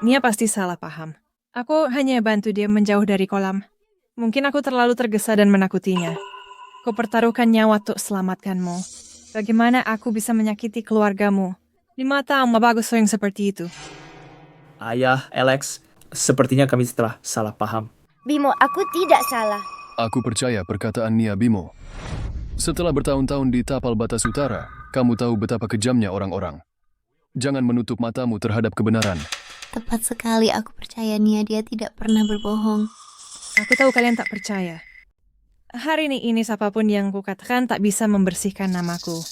Nia pasti salah paham. Aku hanya bantu dia menjauh dari kolam. Mungkin aku terlalu tergesa dan menakutinya. Kau pertaruhkan nyawa untuk selamatkanmu. Bagaimana aku bisa menyakiti keluargamu? Di mata bagus yang seperti itu. Ayah, Alex, sepertinya kami telah salah paham. Bimo, aku tidak salah. Aku percaya perkataan Nia, Bimo. Setelah bertahun-tahun di tapal batas utara, kamu tahu betapa kejamnya orang-orang. Jangan menutup matamu terhadap kebenaran. Tepat sekali, aku percaya Nia, dia tidak pernah berbohong. Aku tahu kalian tak percaya. Hari ini siapapun yang kukatakan tak bisa membersihkan namaku.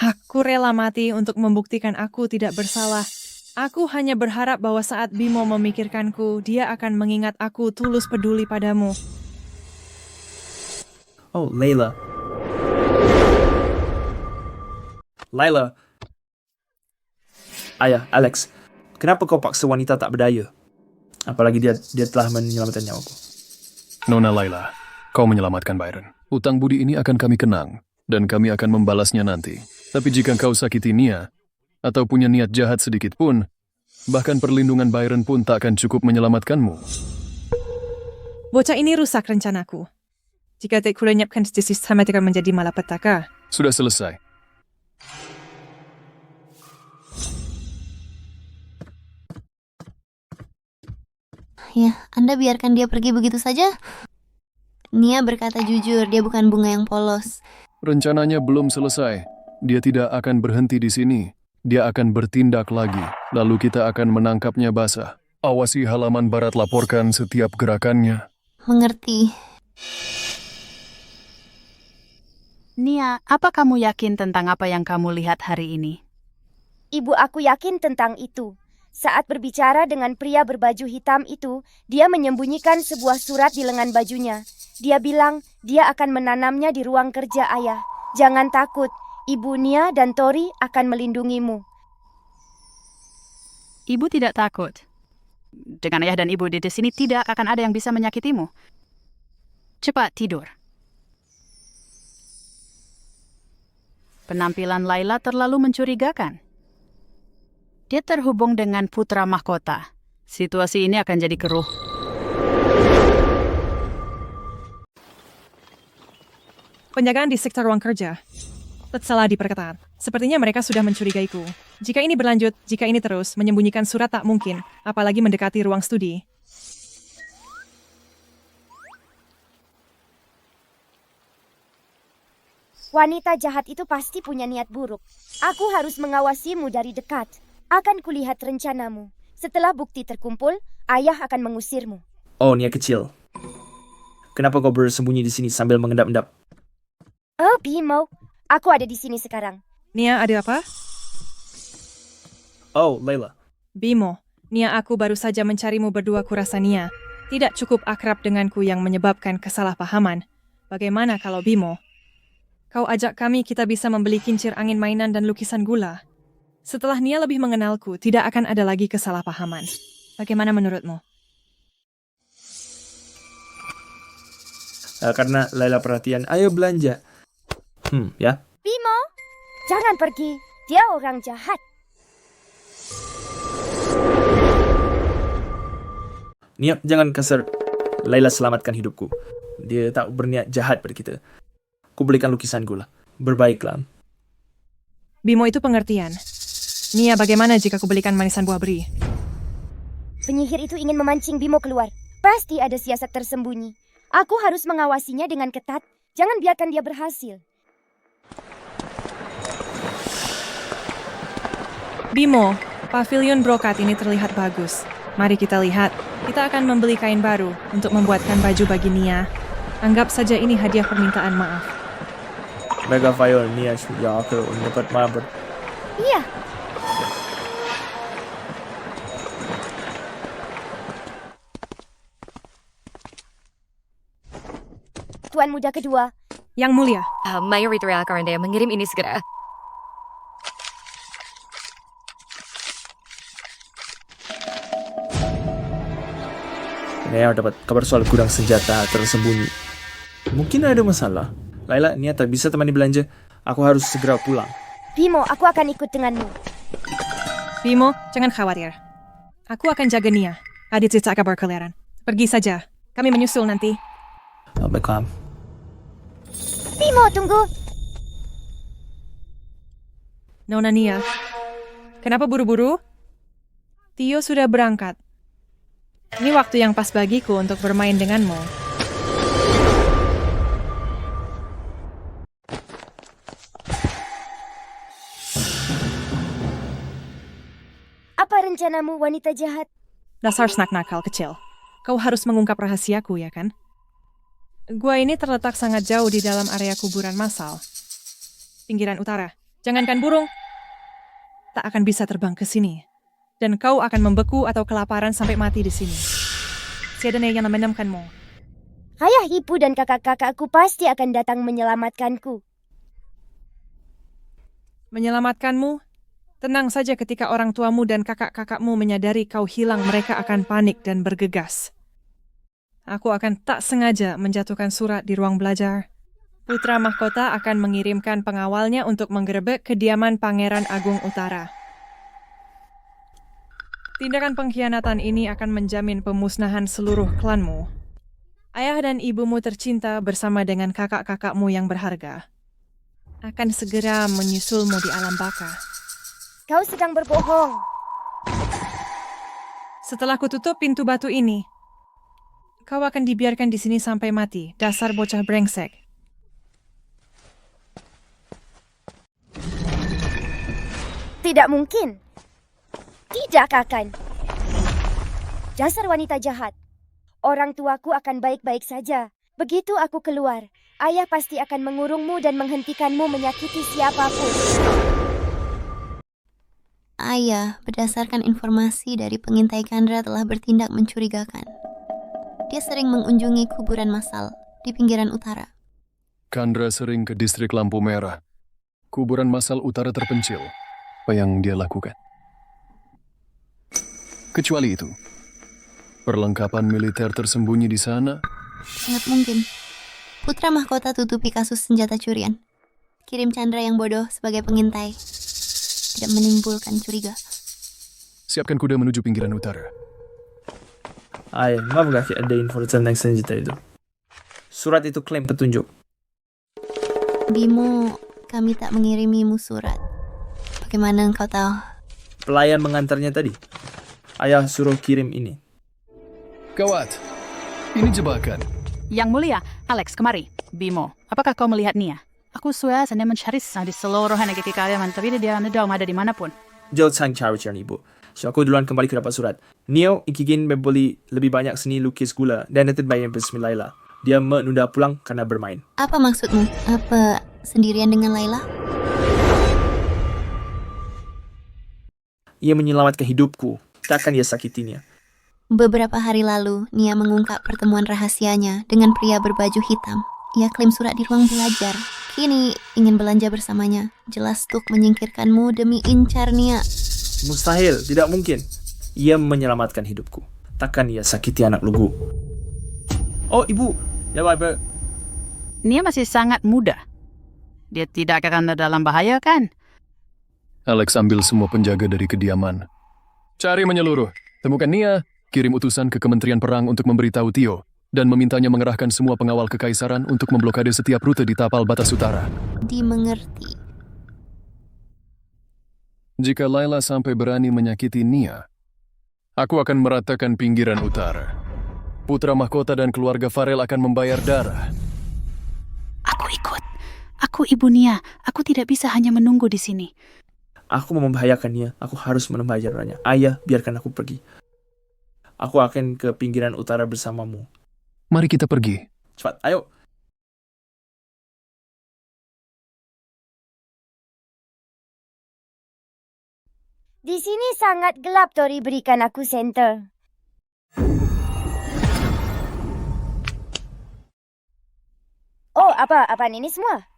Aku rela mati untuk membuktikan aku tidak bersalah. Aku hanya berharap bahwa saat Bimo memikirkanku, dia akan mengingat aku tulus peduli padamu. Oh, Laila. Laila. Ayah, Alex. Kenapa kau paksa wanita tak berdaya? Apalagi dia telah menyelamatkan nyawaku. Nona Laila, kau menyelamatkan Byron. Utang budi ini akan kami kenang, dan kami akan membalasnya nanti. Tapi jika kau sakiti Nia, atau punya niat jahat sedikit pun, bahkan perlindungan Byron pun tak akan cukup menyelamatkanmu. Bocah ini rusak rencanaku. Jika tak kulenyapkan sistem akan menjadi malapetaka. Sudah selesai. Ya, Anda biarkan dia pergi begitu saja? Nia berkata jujur, dia bukan bunga yang polos. Rencananya belum selesai. Dia tidak akan berhenti di sini. Dia akan bertindak lagi. Lalu kita akan menangkapnya basah. Awasi halaman barat, laporkan setiap gerakannya. Mengerti. Nia, apa kamu yakin tentang apa yang kamu lihat hari ini? Ibu aku yakin tentang itu. Saat berbicara dengan pria berbaju hitam itu, dia menyembunyikan sebuah surat di lengan bajunya. Dia bilang dia akan menanamnya di ruang kerja ayah. Jangan takut, Ibu Nia dan Tori akan melindungimu. Ibu tidak takut. Dengan ayah dan ibu di sini tidak akan ada yang bisa menyakitimu. Cepat tidur. Penampilan Laila terlalu mencurigakan. Dia terhubung dengan putra mahkota. Situasi ini akan jadi keruh. Penjagaan di sektor ruang kerja telah diperketat. Sepertinya mereka sudah mencurigaiku. Jika ini berlanjut, jika ini terus, menyembunyikan surat tak mungkin, apalagi mendekati ruang studi. Wanita jahat itu pasti punya niat buruk. Aku harus mengawasimu dari dekat. Akan kulihat rencanamu. Setelah bukti terkumpul, ayah akan mengusirmu. Oh, Nia kecil. Kenapa kau bersembunyi di sini sambil mengendap-endap? Oh, Bimo. Aku ada di sini sekarang. Nia, ada apa? Oh, Laila. Bimo, Nia, aku baru saja mencarimu berdua, kurasa Nia tidak cukup akrab denganku yang menyebabkan kesalahpahaman. Bagaimana kalau Bimo, kau ajak kami, kita bisa membeli kincir angin mainan dan lukisan gula. Setelah Nia lebih mengenalku, tidak akan ada lagi kesalahpahaman. Bagaimana menurutmu? Karena Laila perhatian, ayo belanja. Ya. Bimo, jangan pergi. Dia orang jahat. Nia, jangan kasar. Laila selamatkan hidupku. Dia tak berniat jahat pada kita. Ku belikan lukisan gula. Berbaiklah. Bimo itu pengertian. Nia, bagaimana jika ku belikan manisan buah beri? Penyihir itu ingin memancing Bimo keluar. Pasti ada siasat tersembunyi. Aku harus mengawasinya dengan ketat. Jangan biarkan dia berhasil. Bimo, pavilion brokat ini terlihat bagus. Mari kita lihat. Kita akan membeli kain baru untuk membuatkan baju bagi Nia. Anggap saja ini hadiah permintaan maaf. Mega Fire Nia sudah aku dapat mabar. Iya. Tuan muda kedua. Yang mulia. Mayoritas Karanda mengirim ini segera. Nia dapat kabar soal gudang senjata tersembunyi. Mungkin ada masalah. Laila, Nia tak bisa temani belanja. Aku harus segera pulang. Bimo, aku akan ikut denganmu. Bimo, jangan khawatir. Aku akan jaga Nia. Adit tidak kabar keliaran. Pergi saja. Kami menyusul nanti. Baiklah. Bimo, tunggu. Nona Nia, kenapa buru-buru? Tio sudah berangkat. Ini waktu yang pas bagiku untuk bermain denganmu. Apa rencanamu, wanita jahat? Dasar snack nakal kecil. Kau harus mengungkap rahasiaku, ya kan? Gua ini terletak sangat jauh di dalam area kuburan massal. Pinggiran utara. Jangankan burung, tak akan bisa terbang ke sini. Dan kau akan membeku atau kelaparan sampai mati di sini. Tiada yang menenamkanmu. Ayah, ibu, dan kakak-kakakku pasti akan datang menyelamatkanku. Menyelamatkanmu? Tenang saja, ketika orang tuamu dan kakak-kakakmu menyadari kau hilang, mereka akan panik dan bergegas. Aku akan tak sengaja menjatuhkan surat di ruang belajar. Putra mahkota akan mengirimkan pengawalnya untuk menggerebek kediaman Pangeran Agung Utara. Tindakan pengkhianatan ini akan menjamin pemusnahan seluruh klanmu. Ayah dan ibumu tercinta bersama dengan kakak-kakakmu yang berharga akan segera menyusulmu di alam baka. Kau sedang berbohong. Setelah kututup pintu batu ini, kau akan dibiarkan di sini sampai mati, dasar bocah brengsek. Tidak mungkin. Tidak akan. Dasar wanita jahat. Orang tuaku akan baik-baik saja. Begitu aku keluar, ayah pasti akan mengurungmu dan menghentikanmu menyakiti siapapun. Ayah, berdasarkan informasi dari pengintai Kandra telah bertindak mencurigakan. Dia sering mengunjungi kuburan massal di pinggiran utara. Kandra sering ke distrik Lampu Merah. Kuburan massal utara terpencil. Apa yang dia lakukan? Kecuali itu, perlengkapan militer tersembunyi di sana. Sangat mungkin. Putra mahkota tutupi kasus senjata curian. Kirim Chandra yang bodoh sebagai pengintai. Tidak menimbulkan curiga. Siapkan kuda menuju pinggiran utara. Ayah, maaf gak ada info tentang senjata itu? Surat itu klaim petunjuk. Bimo, kami tak mengirimimu surat. Bagaimana engkau tahu? Pelayan mengantarnya tadi. Ayah suruh kirim ini. Gawat, ini jebakan. Yang mulia, Alex, kemari. Bimo, apakah kau melihat Nia? Aku suasana mencari di seluruh negeri kalian, tapi dia tidak ada dimanapun. Jauh sang cari ibu. So aku duluan kembali ke dapat surat. Neo ingin membeli lebih banyak seni lukis gula dan nanti bayar Bismillah. Dia menunda pulang karena bermain. Apa maksudmu? Apa sendirian dengan Laila? Ia menyelamatkan hidupku. Takkan ia sakitinya. Beberapa hari lalu, Nia mengungkap pertemuan rahasianya dengan pria berbaju hitam. Ia klaim surat di ruang belajar. Kini ingin belanja bersamanya. Jelas Tuk menyingkirkanmu demi incar Nia. Mustahil, tidak mungkin. Ia menyelamatkan hidupku. Takkan ia sakiti anak lugu. Oh, ibu. Ya, baik. Nia masih sangat muda. Dia tidak akan dalam bahaya, kan? Alex ambil semua penjaga dari kediaman. Cari menyeluruh. Temukan Nia, kirim utusan ke Kementerian Perang untuk memberitahu Tio, dan memintanya mengerahkan semua pengawal kekaisaran untuk memblokade setiap rute di tapal batas utara. Dimengerti. Jika Laila sampai berani menyakiti Nia, aku akan meratakan pinggiran utara. Putra mahkota dan keluarga Farel akan membayar darah. Aku ikut. Aku ibu Nia. Aku tidak bisa hanya menunggu di sini. Aku mau membahayakan Nia. Aku harus membahayakannya. Ayah, biarkan aku pergi. Aku akan ke pinggiran utara bersamamu. Mari kita pergi. Cepat, ayo. Di sini sangat gelap, Tori. Berikan aku senter. Oh, apaan ini semua?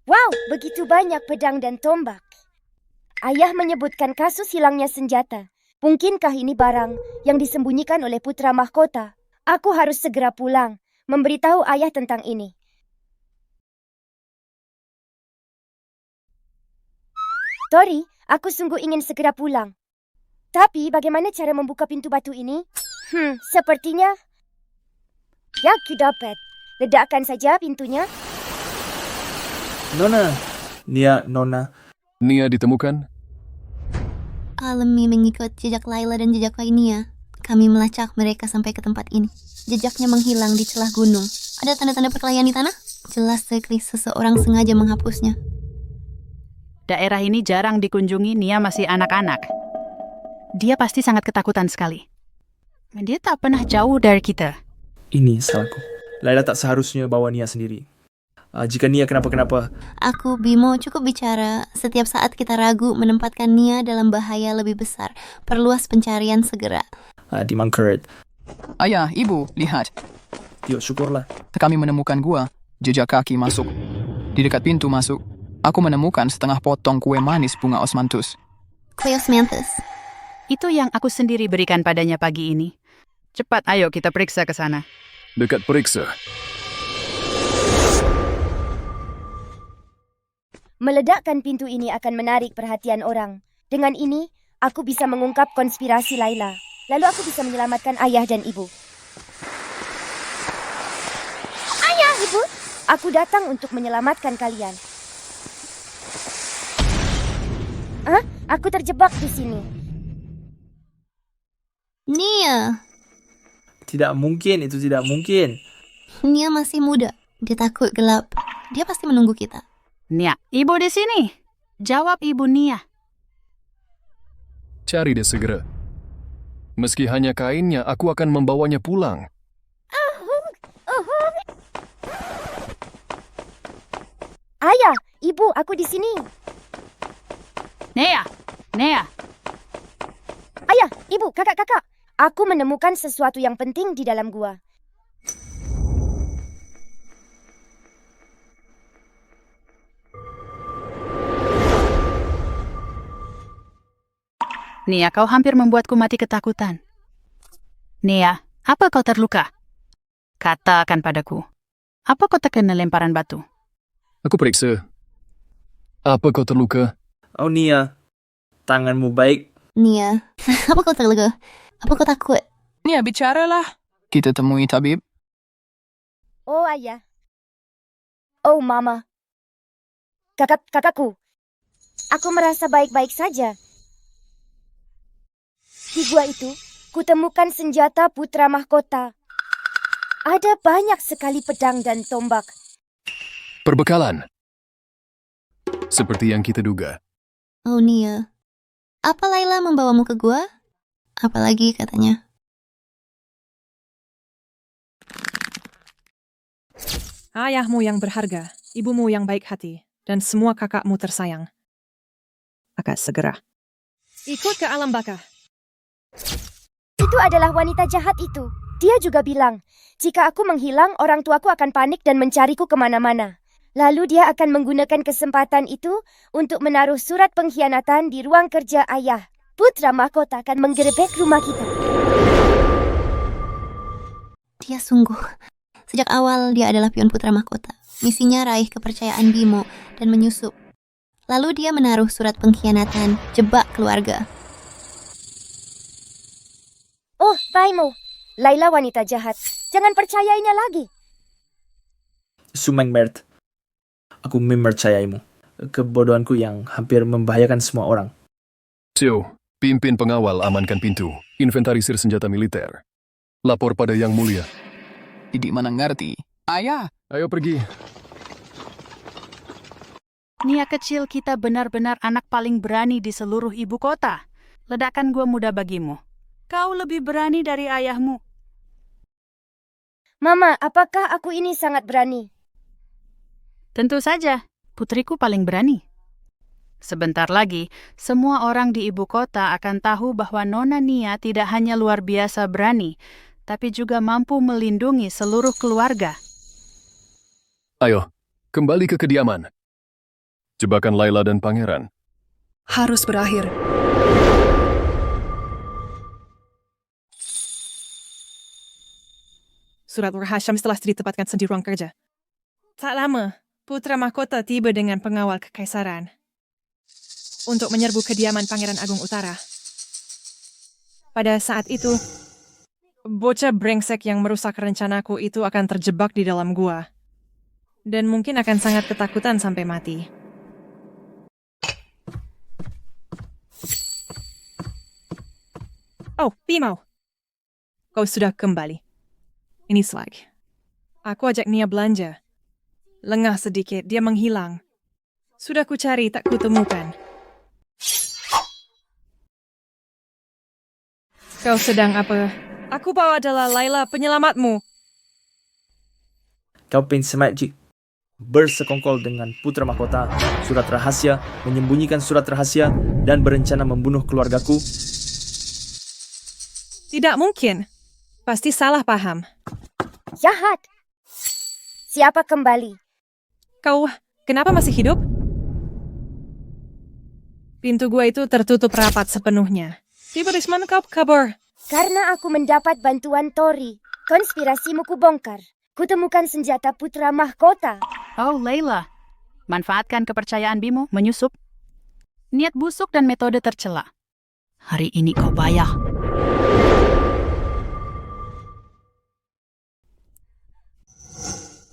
Wow, begitu banyak pedang dan tombak. Ayah menyebutkan kasus hilangnya senjata. Mungkinkah ini barang yang disembunyikan oleh putra mahkota? Aku harus segera pulang, memberitahu ayah tentang ini. Tori, aku sungguh ingin segera pulang. Tapi bagaimana cara membuka pintu batu ini? Sepertinya... Ya, aku dapat. Ledakkan saja pintunya. Nona. Nia ditemukan? Alemi mengikut jejak Laila dan jejak Nia. Kami melacak mereka sampai ke tempat ini. Jejaknya menghilang di celah gunung. Ada tanda-tanda perkelahian di tanah? Jelas sekali seseorang sengaja menghapusnya. Daerah ini jarang dikunjungi, Nia masih anak-anak. Dia pasti sangat ketakutan sekali. Dia tak pernah jauh dari kita. Ini salahku. Laila tak seharusnya bawa Nia sendiri. Jika Nia kenapa-kenapa... Aku, Bimo, cukup bicara. Setiap saat kita ragu menempatkan Nia dalam bahaya lebih besar. Perluas pencarian segera. Di Mangkeret. Ayah, ibu, lihat. Tio, syukurlah. Kami menemukan gua. Jejak kaki masuk. Di dekat pintu masuk, aku menemukan setengah potong kue manis bunga osmanthus. Kue osmanthus? Itu yang aku sendiri berikan padanya pagi ini. Cepat, ayo kita periksa ke sana. Dekat periksa. Meledakkan pintu ini akan menarik perhatian orang. Dengan ini, aku bisa mengungkap konspirasi Laila. Lalu aku bisa menyelamatkan ayah dan ibu. Ayah, ibu! Aku datang untuk menyelamatkan kalian. Aku terjebak di sini. Nia. Tidak mungkin, itu tidak mungkin. Nia masih muda. Dia takut gelap. Dia pasti menunggu kita. Nia, ibu di sini. Jawab ibu Nia. Cari dia segera. Meski hanya kainnya, aku akan membawanya pulang. Ayah, ibu, aku di sini. Nia. Ayah, ibu, kakak. Aku menemukan sesuatu yang penting di dalam gua. Nia, kau hampir membuatku mati ketakutan. Nia, apa kau terluka? Katakan padaku. Apa kau terkena lemparan batu? Aku periksa. Apa kau terluka? Oh Nia, tanganmu baik. Nia, apa kau terluka? Apa kau takut? Nia, bicaralah. Kita temui tabib. Oh ayah. Oh mama. Kakakku. Aku merasa baik-baik saja. Di gua itu, kutemukan senjata putra mahkota. Ada banyak sekali pedang dan tombak. Perbekalan. Seperti yang kita duga. Oh Nia, apa Laila membawamu ke gua? Apalagi katanya. Ayahmu yang berharga, ibumu yang baik hati, dan semua kakakmu tersayang. Akan segera. Ikut ke alam baka. Itu adalah wanita jahat itu. Dia juga bilang, jika aku menghilang, orang tuaku akan panik dan mencariku kemana-mana. Lalu dia akan menggunakan kesempatan itu untuk menaruh surat pengkhianatan di ruang kerja ayah. Putra mahkota akan menggerebek rumah kita. Dia sungguh. Sejak awal dia adalah pion putra mahkota. Misinya raih kepercayaan Bimo dan menyusup. Lalu dia menaruh surat pengkhianatan, jebak keluarga. Oh, Bimo. Laila wanita jahat. Jangan percayainya lagi. Sumeng Mert. Aku mempercayaimu. Kebodohanku yang hampir membahayakan semua orang. Xiao, pimpin pengawal amankan pintu. Inventarisir senjata militer. Lapor pada Yang Mulia. Tidak mana ngerti. Ayah. Ayo pergi. Nia kecil, kita benar-benar anak paling berani di seluruh ibu kota. Ledakan gua mudah bagimu. Kau lebih berani dari ayahmu. Mama, apakah aku ini sangat berani? Tentu saja, putriku paling berani. Sebentar lagi, semua orang di ibu kota akan tahu bahwa Nona Nia tidak hanya luar biasa berani, tapi juga mampu melindungi seluruh keluarga. Ayo, kembali ke kediaman. Jebakan Laila dan Pangeran harus berakhir. Surat rahasia telah ditempatkan di ruang kerja. Tak lama, putra mahkota tiba dengan pengawal kekaisaran untuk menyerbu kediaman Pangeran Agung Utara. Pada saat itu, bocah brengsek yang merusak rencanaku itu akan terjebak di dalam gua. Dan mungkin akan sangat ketakutan sampai mati. Oh, Bimo. Kau sudah kembali. Ini Slag. Aku ajak Nia belanja. Lengah sedikit, dia menghilang. Sudah ku cari, tak kutemukan. Kau sedang apa? Aku bawa adalah Laila, penyelamatmu. Kau pensemat bersekongkol dengan putra mahkota, surat rahasia, menyembunyikan surat rahasia, dan berencana membunuh keluargaku. Tidak mungkin. Pasti salah paham. Jahat. Siapa kembali? Kau, kenapa masih hidup? Pintu gua itu tertutup rapat sepenuhnya. Tiba-tiba kau kabur. Karena aku mendapat bantuan Tori. Konspirasimu kubongkar. Kutemukan senjata putra mahkota. Oh, Laila. Manfaatkan kepercayaan Bimo menyusup. Niat busuk dan metode tercela. Hari ini kau bayar.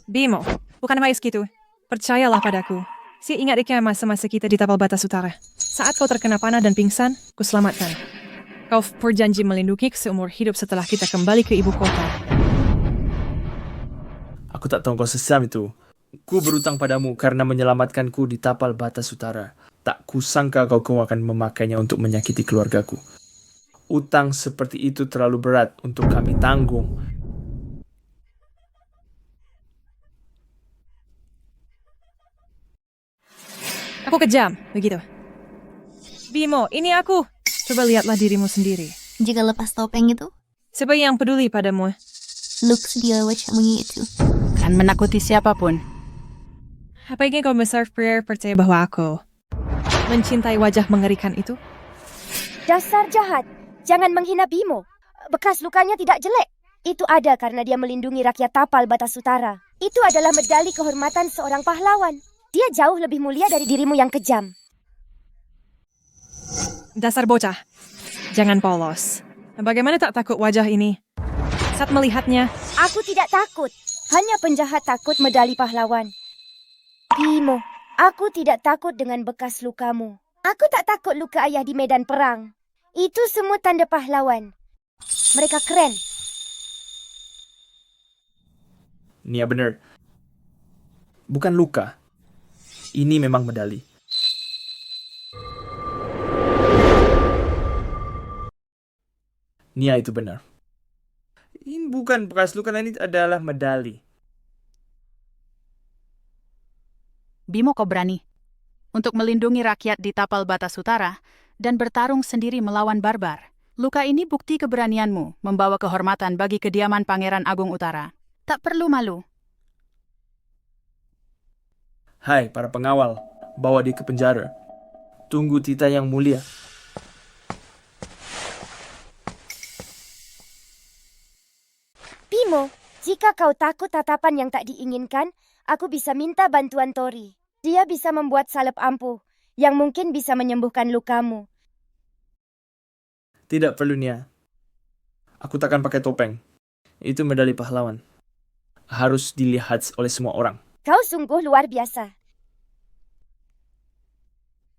Bimo, bukan mais gitu. Percayalah padaku. Si ingat ikan masa-masa kita di tapal batas utara. Saat kau terkena panah dan pingsan, ku selamatkan. Kau berjanji melindungi seumur hidup setelah kita kembali ke ibu kota. Aku tak tahu kau sesam itu. Ku berutang padamu karena menyelamatkanku di tapal batas utara. Tak kusangka kau akan memakainya untuk menyakiti keluargaku. Utang seperti itu terlalu berat untuk kami tanggung. Aku kejam, begitu. Bimo, ini aku. Coba lihatlah dirimu sendiri. Jika lepas topeng itu, Siapa yang peduli padamu? looks dia wajahmu itu. Kan menakuti siapapun. Apa ingin kau besar percaya bahwa aku mencintai wajah mengerikan itu? Dasar jahat. Jangan menghina Bimo. Bekas lukanya tidak jelek. Itu ada karena dia melindungi rakyat tapal batas utara. Itu adalah medali kehormatan seorang pahlawan. Dia jauh lebih mulia dari dirimu yang kejam. Dasar bocah. Jangan polos. Bagaimana tak takut wajah ini? Saat melihatnya, Aku tidak takut. Hanya penjahat takut medali pahlawan. Bimo, aku tidak takut dengan bekas lukamu. Aku tak takut luka ayah di medan perang. Itu semua tanda pahlawan. Mereka keren. Nia benar. Bukan luka. Ini memang medali. Nia itu benar. Ini bukan bekas luka, ini adalah medali. Bimo, kau berani untuk melindungi rakyat di tapal batas utara dan bertarung sendiri melawan barbar. Luka ini bukti keberanianmu membawa kehormatan bagi kediaman Pangeran Agung Utara. Tak perlu malu. Hai para pengawal, bawa dia ke penjara. Tunggu tita yang mulia. Bimo, jika kau takut tatapan yang tak diinginkan, aku bisa minta bantuan Tori. Dia bisa membuat salep ampuh yang mungkin bisa menyembuhkan lukamu. Tidak perlu, Nia. Aku takkan pakai topeng. Itu medali pahlawan. Harus dilihat oleh semua orang. Kau sungguh luar biasa.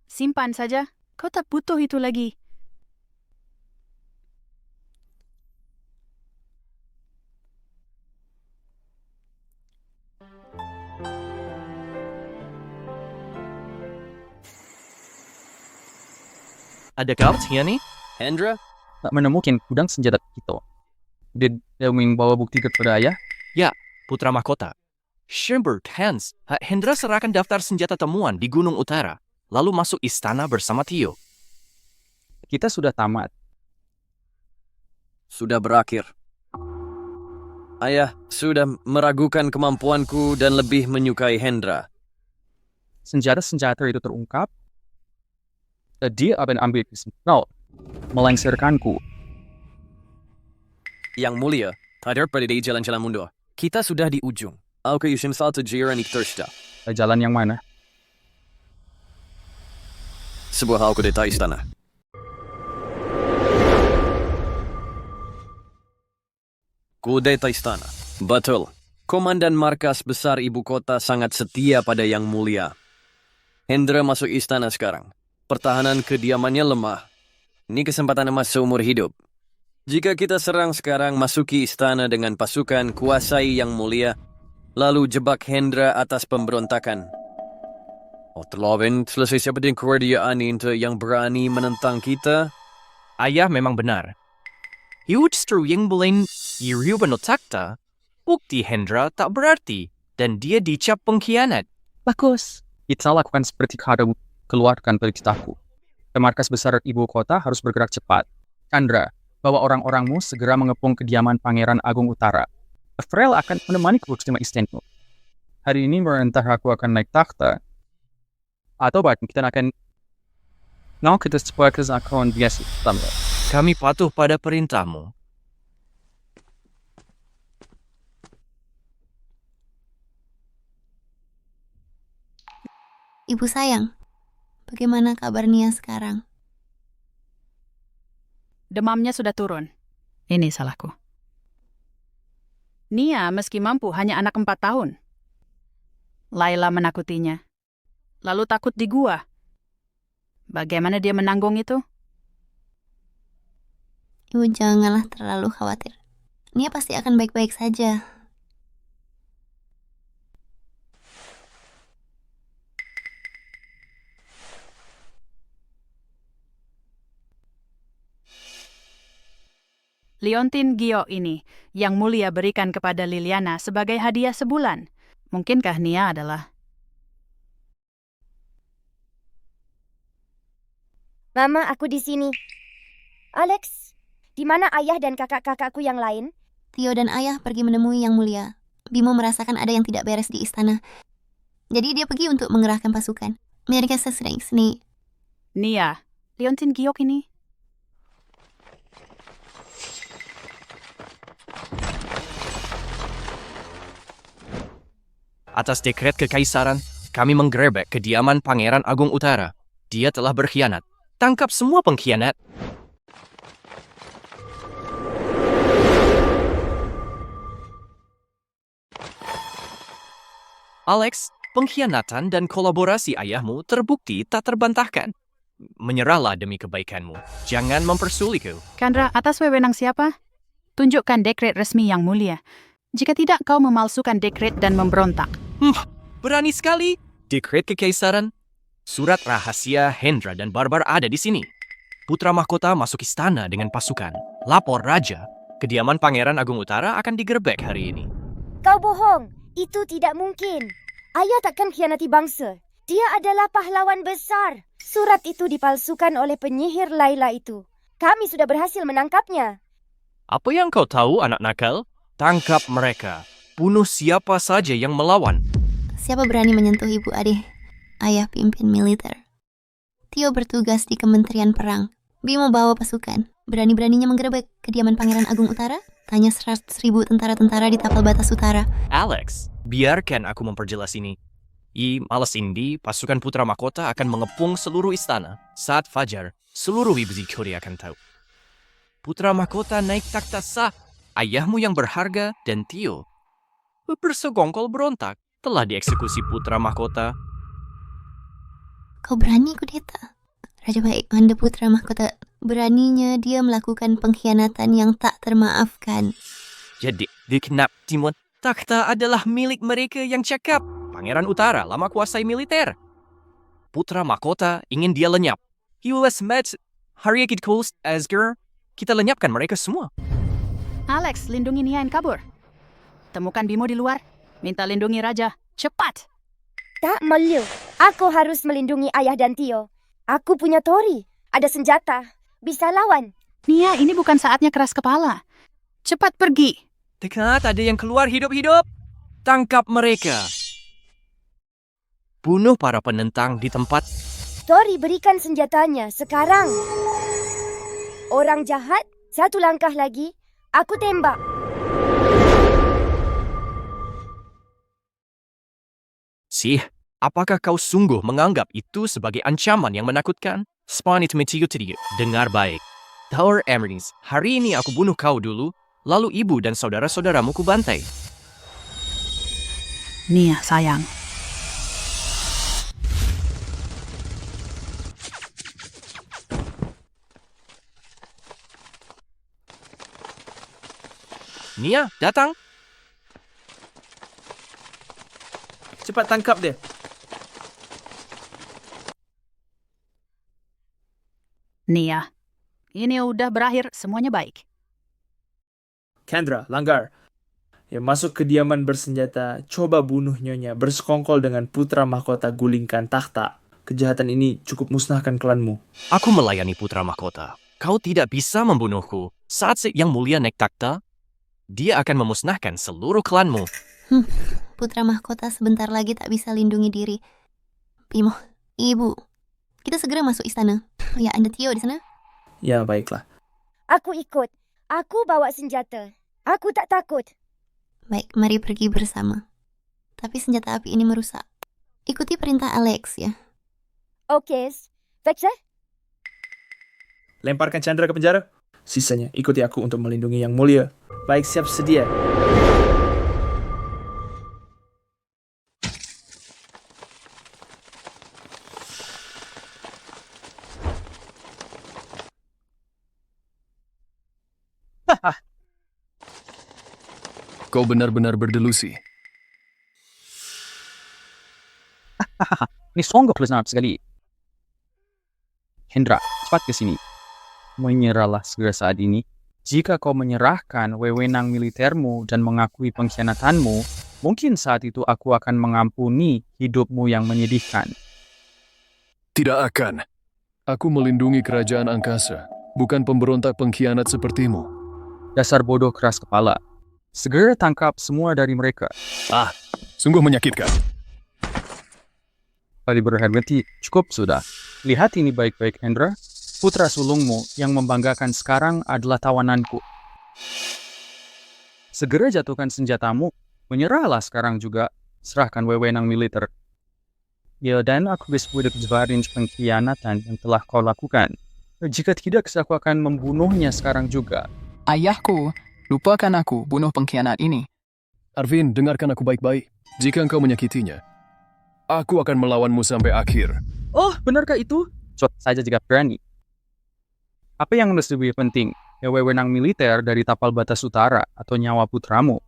Simpan saja. Kau tak butuh itu lagi. Ada kau, Tiani? Hendra? Tak menemukan gudang senjata kita. Dia membawa bukti kepada ayah? Ya, putra mahkota. Schönberg, Hans, Hendra serahkan daftar senjata temuan di Gunung Utara, lalu masuk istana bersama Tio. Kita sudah tamat. Sudah berakhir. Ayah sudah meragukan kemampuanku dan lebih menyukai Hendra. Senjata-senjata itu terungkap. Dia akan ambil kesempatan melengsarkanku. Yang mulia, tak pada di jalan-jalan mundur. Kita sudah di ujung. Aku yusim salto jiran iktersta. Jalan yang mana? Sebuah hal kudeta istana. Kudeta istana. Betul. Komandan markas besar ibu kota sangat setia pada yang mulia. Hendra masuk istana sekarang. Pertahanan kediamannya lemah. Ini kesempatan emas seumur hidup. Jika kita serang sekarang, masuki istana dengan pasukan, kuasai yang mulia, lalu jebak Hendra atas pemberontakan. Terlalu selesai siapa dengan kerajaan itu yang berani menentang kita? Ayah memang benar. Justru yang boleh dirubah takta, bukti Hendra tak berarti, dan dia dicap pengkhianat. Bagus. Kita lakukan seperti kau keluarkan perintahku. Markas besar ibu kota harus bergerak cepat. Chandra, bawa orang-orangmu segera mengepung kediaman Pangeran Agung Utara. Frel akan menemani ku ke istana. Hari ini entah aku akan naik takhta, atau bahkan kita akan kita sebuah kezakuan biasa. Kami patuh pada perintahmu. Ibu sayang, bagaimana kabar Nia sekarang? Demamnya sudah turun. Ini salahku. Nia meski mampu hanya anak 4 tahun. Laila menakutinya. Lalu takut di gua. Bagaimana dia menanggung itu? Ibu janganlah terlalu khawatir. Nia pasti akan baik-baik saja. Liontin Gio ini yang mulia berikan kepada Liliana sebagai hadiah sebulan. Mungkinkah Nia adalah... Mama, aku di sini. Alex, di mana ayah dan kakak-kakakku yang lain? Tio dan ayah pergi menemui yang mulia. Bimo merasakan ada yang tidak beres di istana. Jadi dia pergi untuk mengerahkan pasukan. Mereka sedang seni. Nia, Liontin Giok ini. Atas dekret kekaisaran, kami menggerebek kediaman Pangeran Agung Utara. Dia telah berkhianat. Tangkap semua pengkhianat. Alex, pengkhianatan dan kolaborasi ayahmu terbukti tak terbantahkan. Menyerahlah demi kebaikanmu. Jangan mempersulitku. Chandra, atas wewenang siapa? Tunjukkan dekret resmi yang mulia. Jika tidak, kau memalsukan dekret dan memberontak. Berani sekali. Dekret kekaisaran. Surat rahasia Hendra dan Barbar ada di sini. Putra mahkota masuk istana dengan pasukan. Lapor raja, kediaman Pangeran Agung Utara akan digerebek hari ini. Kau bohong. Itu tidak mungkin. Ayah takkan khianati bangsa. Dia adalah pahlawan besar. Surat itu dipalsukan oleh penyihir Laila itu. Kami sudah berhasil menangkapnya. Apa yang kau tahu, anak nakal? Tangkap mereka. Bunuh siapa saja yang melawan. Siapa berani menyentuh ibu Ade? Ayah pimpin militer. Tio bertugas di Kementerian Perang. Bimo bawa pasukan. Berani-beraninya menggerebek kediaman Pangeran Agung Utara? Tanya 100.000 tentara-tentara di tapal batas utara. Alex, biarkan aku memperjelas ini. Malas ini, pasukan Putra Mahkota akan mengepung seluruh istana. Saat fajar, seluruh ibu Korea akan tahu. Putra Mahkota naik takhta sah. Ayahmu yang berharga dan Tio bersegongkol berontak telah dieksekusi Putra Mahkota. Kau berani kudeta? Raja baik Manda Putra Mahkota. Beraninya dia melakukan pengkhianatan yang tak termaafkan. Jadi, di Knap Timur, takhta adalah milik mereka yang cakap. Pangeran Utara lama kuasai militer. Putra Mahkota ingin dia lenyap. He was met Haryakid Coast Asgar. Kita lenyapkan mereka semua. Alex, lindungi Nia yang kabur. Temukan Bimo di luar. Minta lindungi Raja. Cepat! Tak perlu. Aku harus melindungi ayah dan Tio. Aku punya tori. Ada senjata. Bisa lawan. Nia, ini bukan saatnya keras kepala. Cepat pergi. Dekat ada yang keluar hidup-hidup. Tangkap mereka. Bunuh para penentang di tempat. Tori, berikan senjatanya sekarang. Orang jahat, satu langkah lagi. Aku tembak. Sih, apakah kau sungguh menganggap itu sebagai ancaman yang menakutkan? Spanit metiyo tidiyo. Dengar baik. Tower Emerys, hari ini aku bunuh kau dulu, lalu ibu dan saudara-saudaramu kubantai. Nia, sayang. Nia, datang. Cepat tangkap dia. Nia, ini udah berakhir, semuanya baik. Chandra, langgar. Yang masuk kediaman bersenjata, coba bunuh nyonya, bersekongkol dengan Putra Mahkota, gulingkan takhta. Kejahatan ini cukup musnahkan klanmu. Aku melayani Putra Mahkota. Kau tidak bisa membunuhku. Saat yang mulia naik takhta, dia akan memusnahkan seluruh klanmu. Putra Mahkota sebentar lagi tak bisa lindungi diri. Bimo, ibu, kita segera masuk istana. Oh ya, ada Tio di sana? Ya, baiklah. Aku ikut. Aku bawa senjata. Aku tak takut. Baik, mari pergi bersama. Tapi senjata api ini merusak. Ikuti perintah Alex ya. Oke, Vector? Lemparkan Chandra ke penjara. Sisanya ikuti aku untuk melindungi yang mulia. Baik, siap sedia. Kau benar-benar berdelusi. Ini sungguh benar sekali. Hendra, cepat ke sini. Menyerahlah segera saat ini. Jika kau menyerahkan wewenang militermu dan mengakui pengkhianatanmu, mungkin saat itu aku akan mengampuni hidupmu yang menyedihkan. Tidak akan. Aku melindungi kerajaan angkasa, bukan pemberontak pengkhianat sepertimu. Dasar bodoh keras kepala. Segera tangkap semua dari mereka. Sungguh menyakitkan. Tadi berhenti, cukup sudah. Lihat ini baik-baik, Hendra. Putra sulungmu yang membanggakan sekarang adalah tawananku. Segera jatuhkan senjatamu. Menyerahlah sekarang juga. Serahkan wewenang militer. Ya, dan aku disebut kejarin pengkhianatan yang telah kau lakukan. Jika tidak, aku akan membunuhnya sekarang juga. Ayahku, lupakan aku bunuh pengkhianat ini. Arvin, dengarkan aku baik-baik. Jika engkau menyakitinya, aku akan melawanmu sampai akhir. Oh, benarkah itu? Cepat saja jika berani. Apa yang lebih penting? Wewenang militer dari tapal batas utara atau nyawa putramu?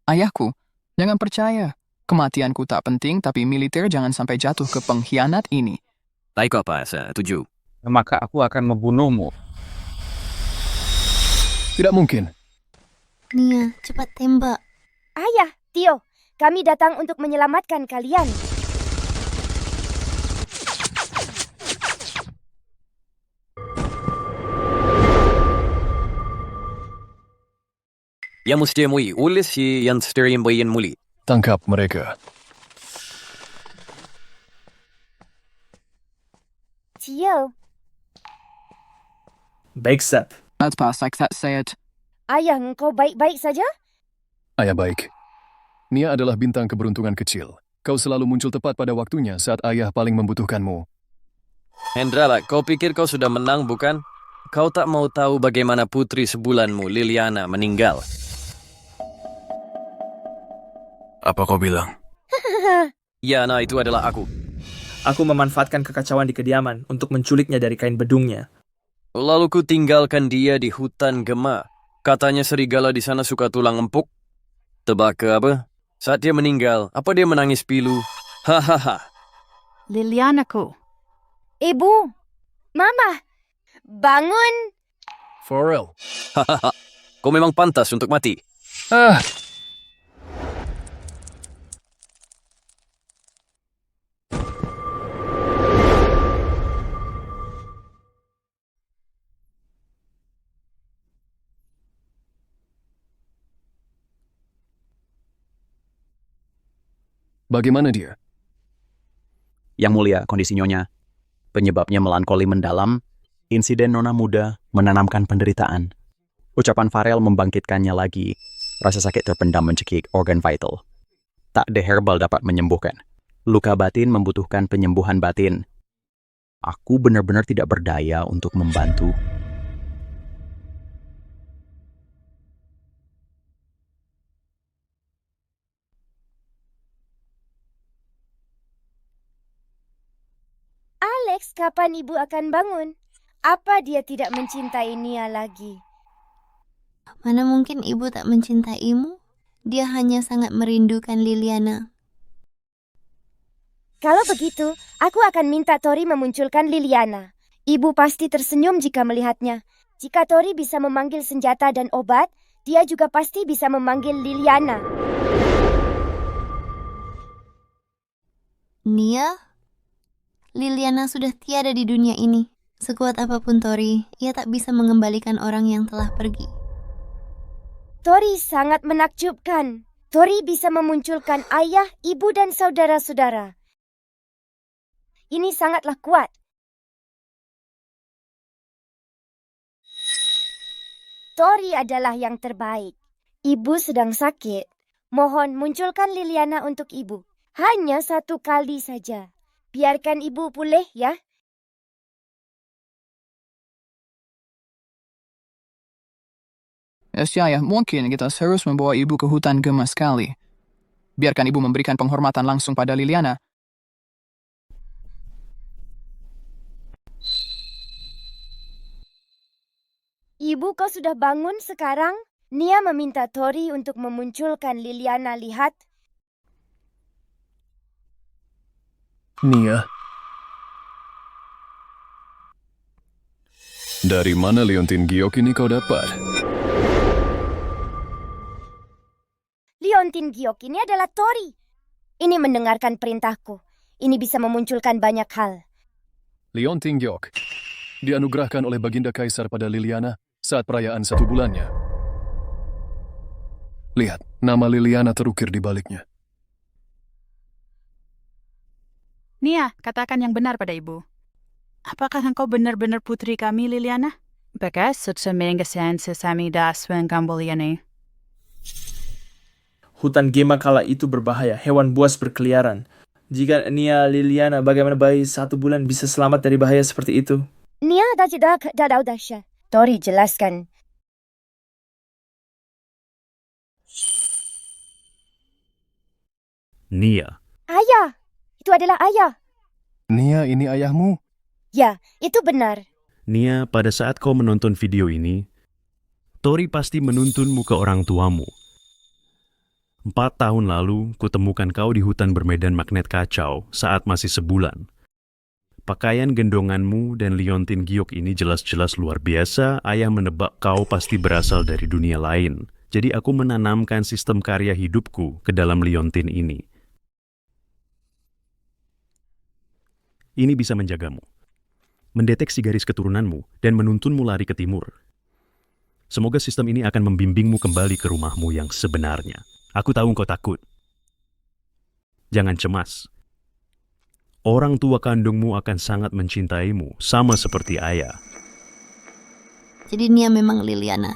Ayahku, jangan percaya. Kematianku tak penting, tapi militer jangan sampai jatuh ke pengkhianat ini. Baik apa, setuju. Maka aku akan membunuhmu. Tidak mungkin. Nia, cepat tembak. Ayah, Tio, kami datang untuk menyelamatkan kalian. Yang mesti mui ulis si yang sterian bayin muli. Tangkap mereka. Tio. Baik, Sep. Let's pass like that, say it. Ayah, engkau baik-baik saja? Ayah baik. Nia adalah bintang keberuntungan kecil. Kau selalu muncul tepat pada waktunya saat ayah paling membutuhkanmu. Hendra, kau pikir kau sudah menang, bukan? Kau tak mau tahu bagaimana putri sebulanmu, Liliana, meninggal. Apa kau bilang? Ya, nah itu adalah aku. Aku memanfaatkan kekacauan di kediaman untuk menculiknya dari kain bedungnya. Lalu ku tinggalkan dia di hutan gema. Katanya serigala di sana suka tulang empuk. Tebak ke apa? Saat dia meninggal, apa dia menangis pilu? Hahaha. Lilianaku. Ibu, Mama, bangun. Farel. Hahaha. Kau memang pantas untuk mati. Bagaimana dia? Yang mulia, kondisi nyonya. Penyebabnya melankoli mendalam, insiden nona muda menanamkan penderitaan. Ucapan Farel membangkitkannya lagi. Rasa sakit terpendam mencekik organ vital. Tak ada herbal dapat menyembuhkan. Luka batin membutuhkan penyembuhan batin. Aku benar-benar tidak berdaya untuk membantu. Alex, kapan ibu akan bangun? Apa dia tidak mencintai Nia lagi? Mana mungkin ibu tak mencintaimu? Dia hanya sangat merindukan Liliana. Kalau begitu, aku akan minta Tori memunculkan Liliana. Ibu pasti tersenyum jika melihatnya. Jika Tori bisa memanggil senjata dan obat, dia juga pasti bisa memanggil Liliana. Nia? Liliana sudah tiada di dunia ini. Sekuat apapun Tori, ia tak bisa mengembalikan orang yang telah pergi. Tori sangat menakjubkan. Tori bisa memunculkan ayah, ibu, dan saudara-saudara. Ini sangatlah kuat. Tori adalah yang terbaik. Ibu sedang sakit. Mohon munculkan Liliana untuk ibu. Hanya satu kali saja. Biarkan ibu pulih ya. Ya, mungkin kita harus membawa ibu ke hutan gema sekali. Biarkan ibu memberikan penghormatan langsung pada Liliana. Ibu, kau sudah bangun sekarang? Nia meminta Tori untuk memunculkan Liliana. Lihat, Nia. Dari mana liontin giok ini kau dapat? liontin giok ini adalah Tori. Ini mendengarkan perintahku. Ini bisa memunculkan banyak hal. Liontin giok dianugerahkan oleh Baginda Kaisar pada Liliana saat perayaan 1 bulannya. Lihat, nama Liliana terukir di baliknya. Nia, katakan yang benar pada ibu. Apakah engkau benar-benar putri kami, Liliana? Bagas semengesan sesami daswen kamboliane. Hutan Gema kala itu berbahaya, hewan buas berkeliaran. Jika Nia Liliana, bagaimana bayi 1 bulan bisa selamat dari bahaya seperti itu? Nia tidak dasya. Tori jelaskan. Nia, Ayah, itu adalah ayah. Nia, ini ayahmu? Ya, itu benar. Nia, pada saat kau menonton video ini, Tori pasti menuntunmu ke orang tuamu. 4 tahun lalu, kutemukan kau di hutan bermedan magnet kacau saat masih sebulan. Pakaian gendonganmu dan liontin giok ini jelas-jelas luar biasa. Ayah menebak kau pasti berasal dari dunia lain. Jadi aku menanamkan sistem karya hidupku ke dalam liontin ini. Ini bisa menjagamu, mendeteksi garis keturunanmu, dan menuntunmu lari ke timur. Semoga sistem ini akan membimbingmu kembali ke rumahmu yang sebenarnya. Aku tahu engkau takut. Jangan cemas. Orang tua kandungmu akan sangat mencintaimu, sama seperti ayah. Jadi Nia memang Liliana.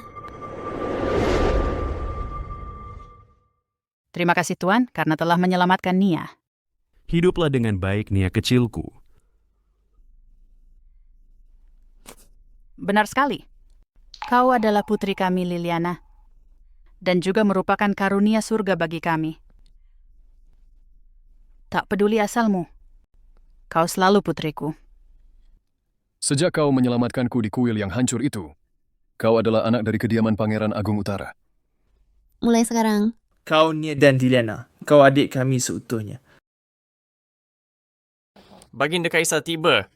Terima kasih Tuan karena telah menyelamatkan Nia. Hiduplah dengan baik, Nia kecilku. Benar sekali. Kau adalah putri kami, Liliana. Dan juga merupakan karunia surga bagi kami. Tak peduli asalmu. Kau selalu putriku. Sejak kau menyelamatkanku di kuil yang hancur itu, kau adalah anak dari kediaman Pangeran Agung Utara. Mulai sekarang. Kau Nia dan Liliana, kau adik kami seutuhnya. Baginda Kaisar tiba.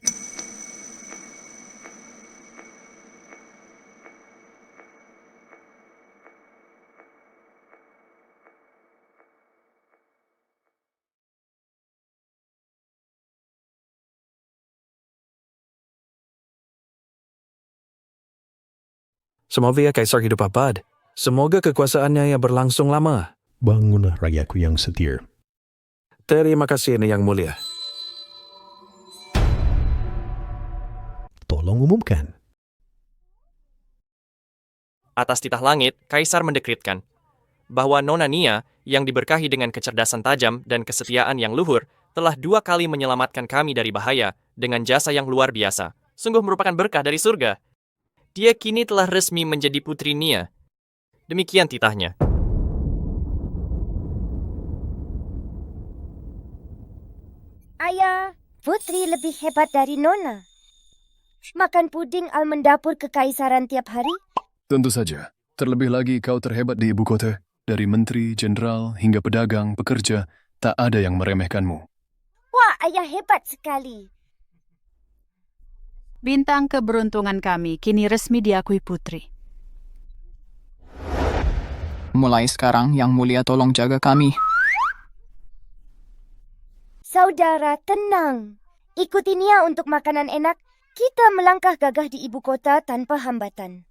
Semoga Kaisar hidup abad. Semoga kekuasaannya yang berlangsung lama. Bangunlah rakyatku yang setia. Terima kasih, Yang Mulia. Tolong umumkan. Atas titah langit, Kaisar mendekretkan bahwa Nona Nia yang diberkahi dengan kecerdasan tajam dan kesetiaan yang luhur telah 2 kali menyelamatkan kami dari bahaya dengan jasa yang luar biasa. Sungguh merupakan berkah dari surga. Dia kini telah resmi menjadi putri Nia. Demikian titahnya. Ayah, putri lebih hebat dari Nona. Makan puding almond dapur kekaisaran tiap hari? Tentu saja. Terlebih lagi kau terhebat di ibu kota. Dari menteri, jenderal, hingga pedagang, pekerja, tak ada yang meremehkanmu. Wah, ayah hebat sekali. Bintang keberuntungan kami kini resmi diakui putri. Mulai sekarang, Yang Mulia tolong jaga kami. Saudara, tenang. Ikuti Nia untuk makanan enak. Kita melangkah gagah di ibu kota tanpa hambatan.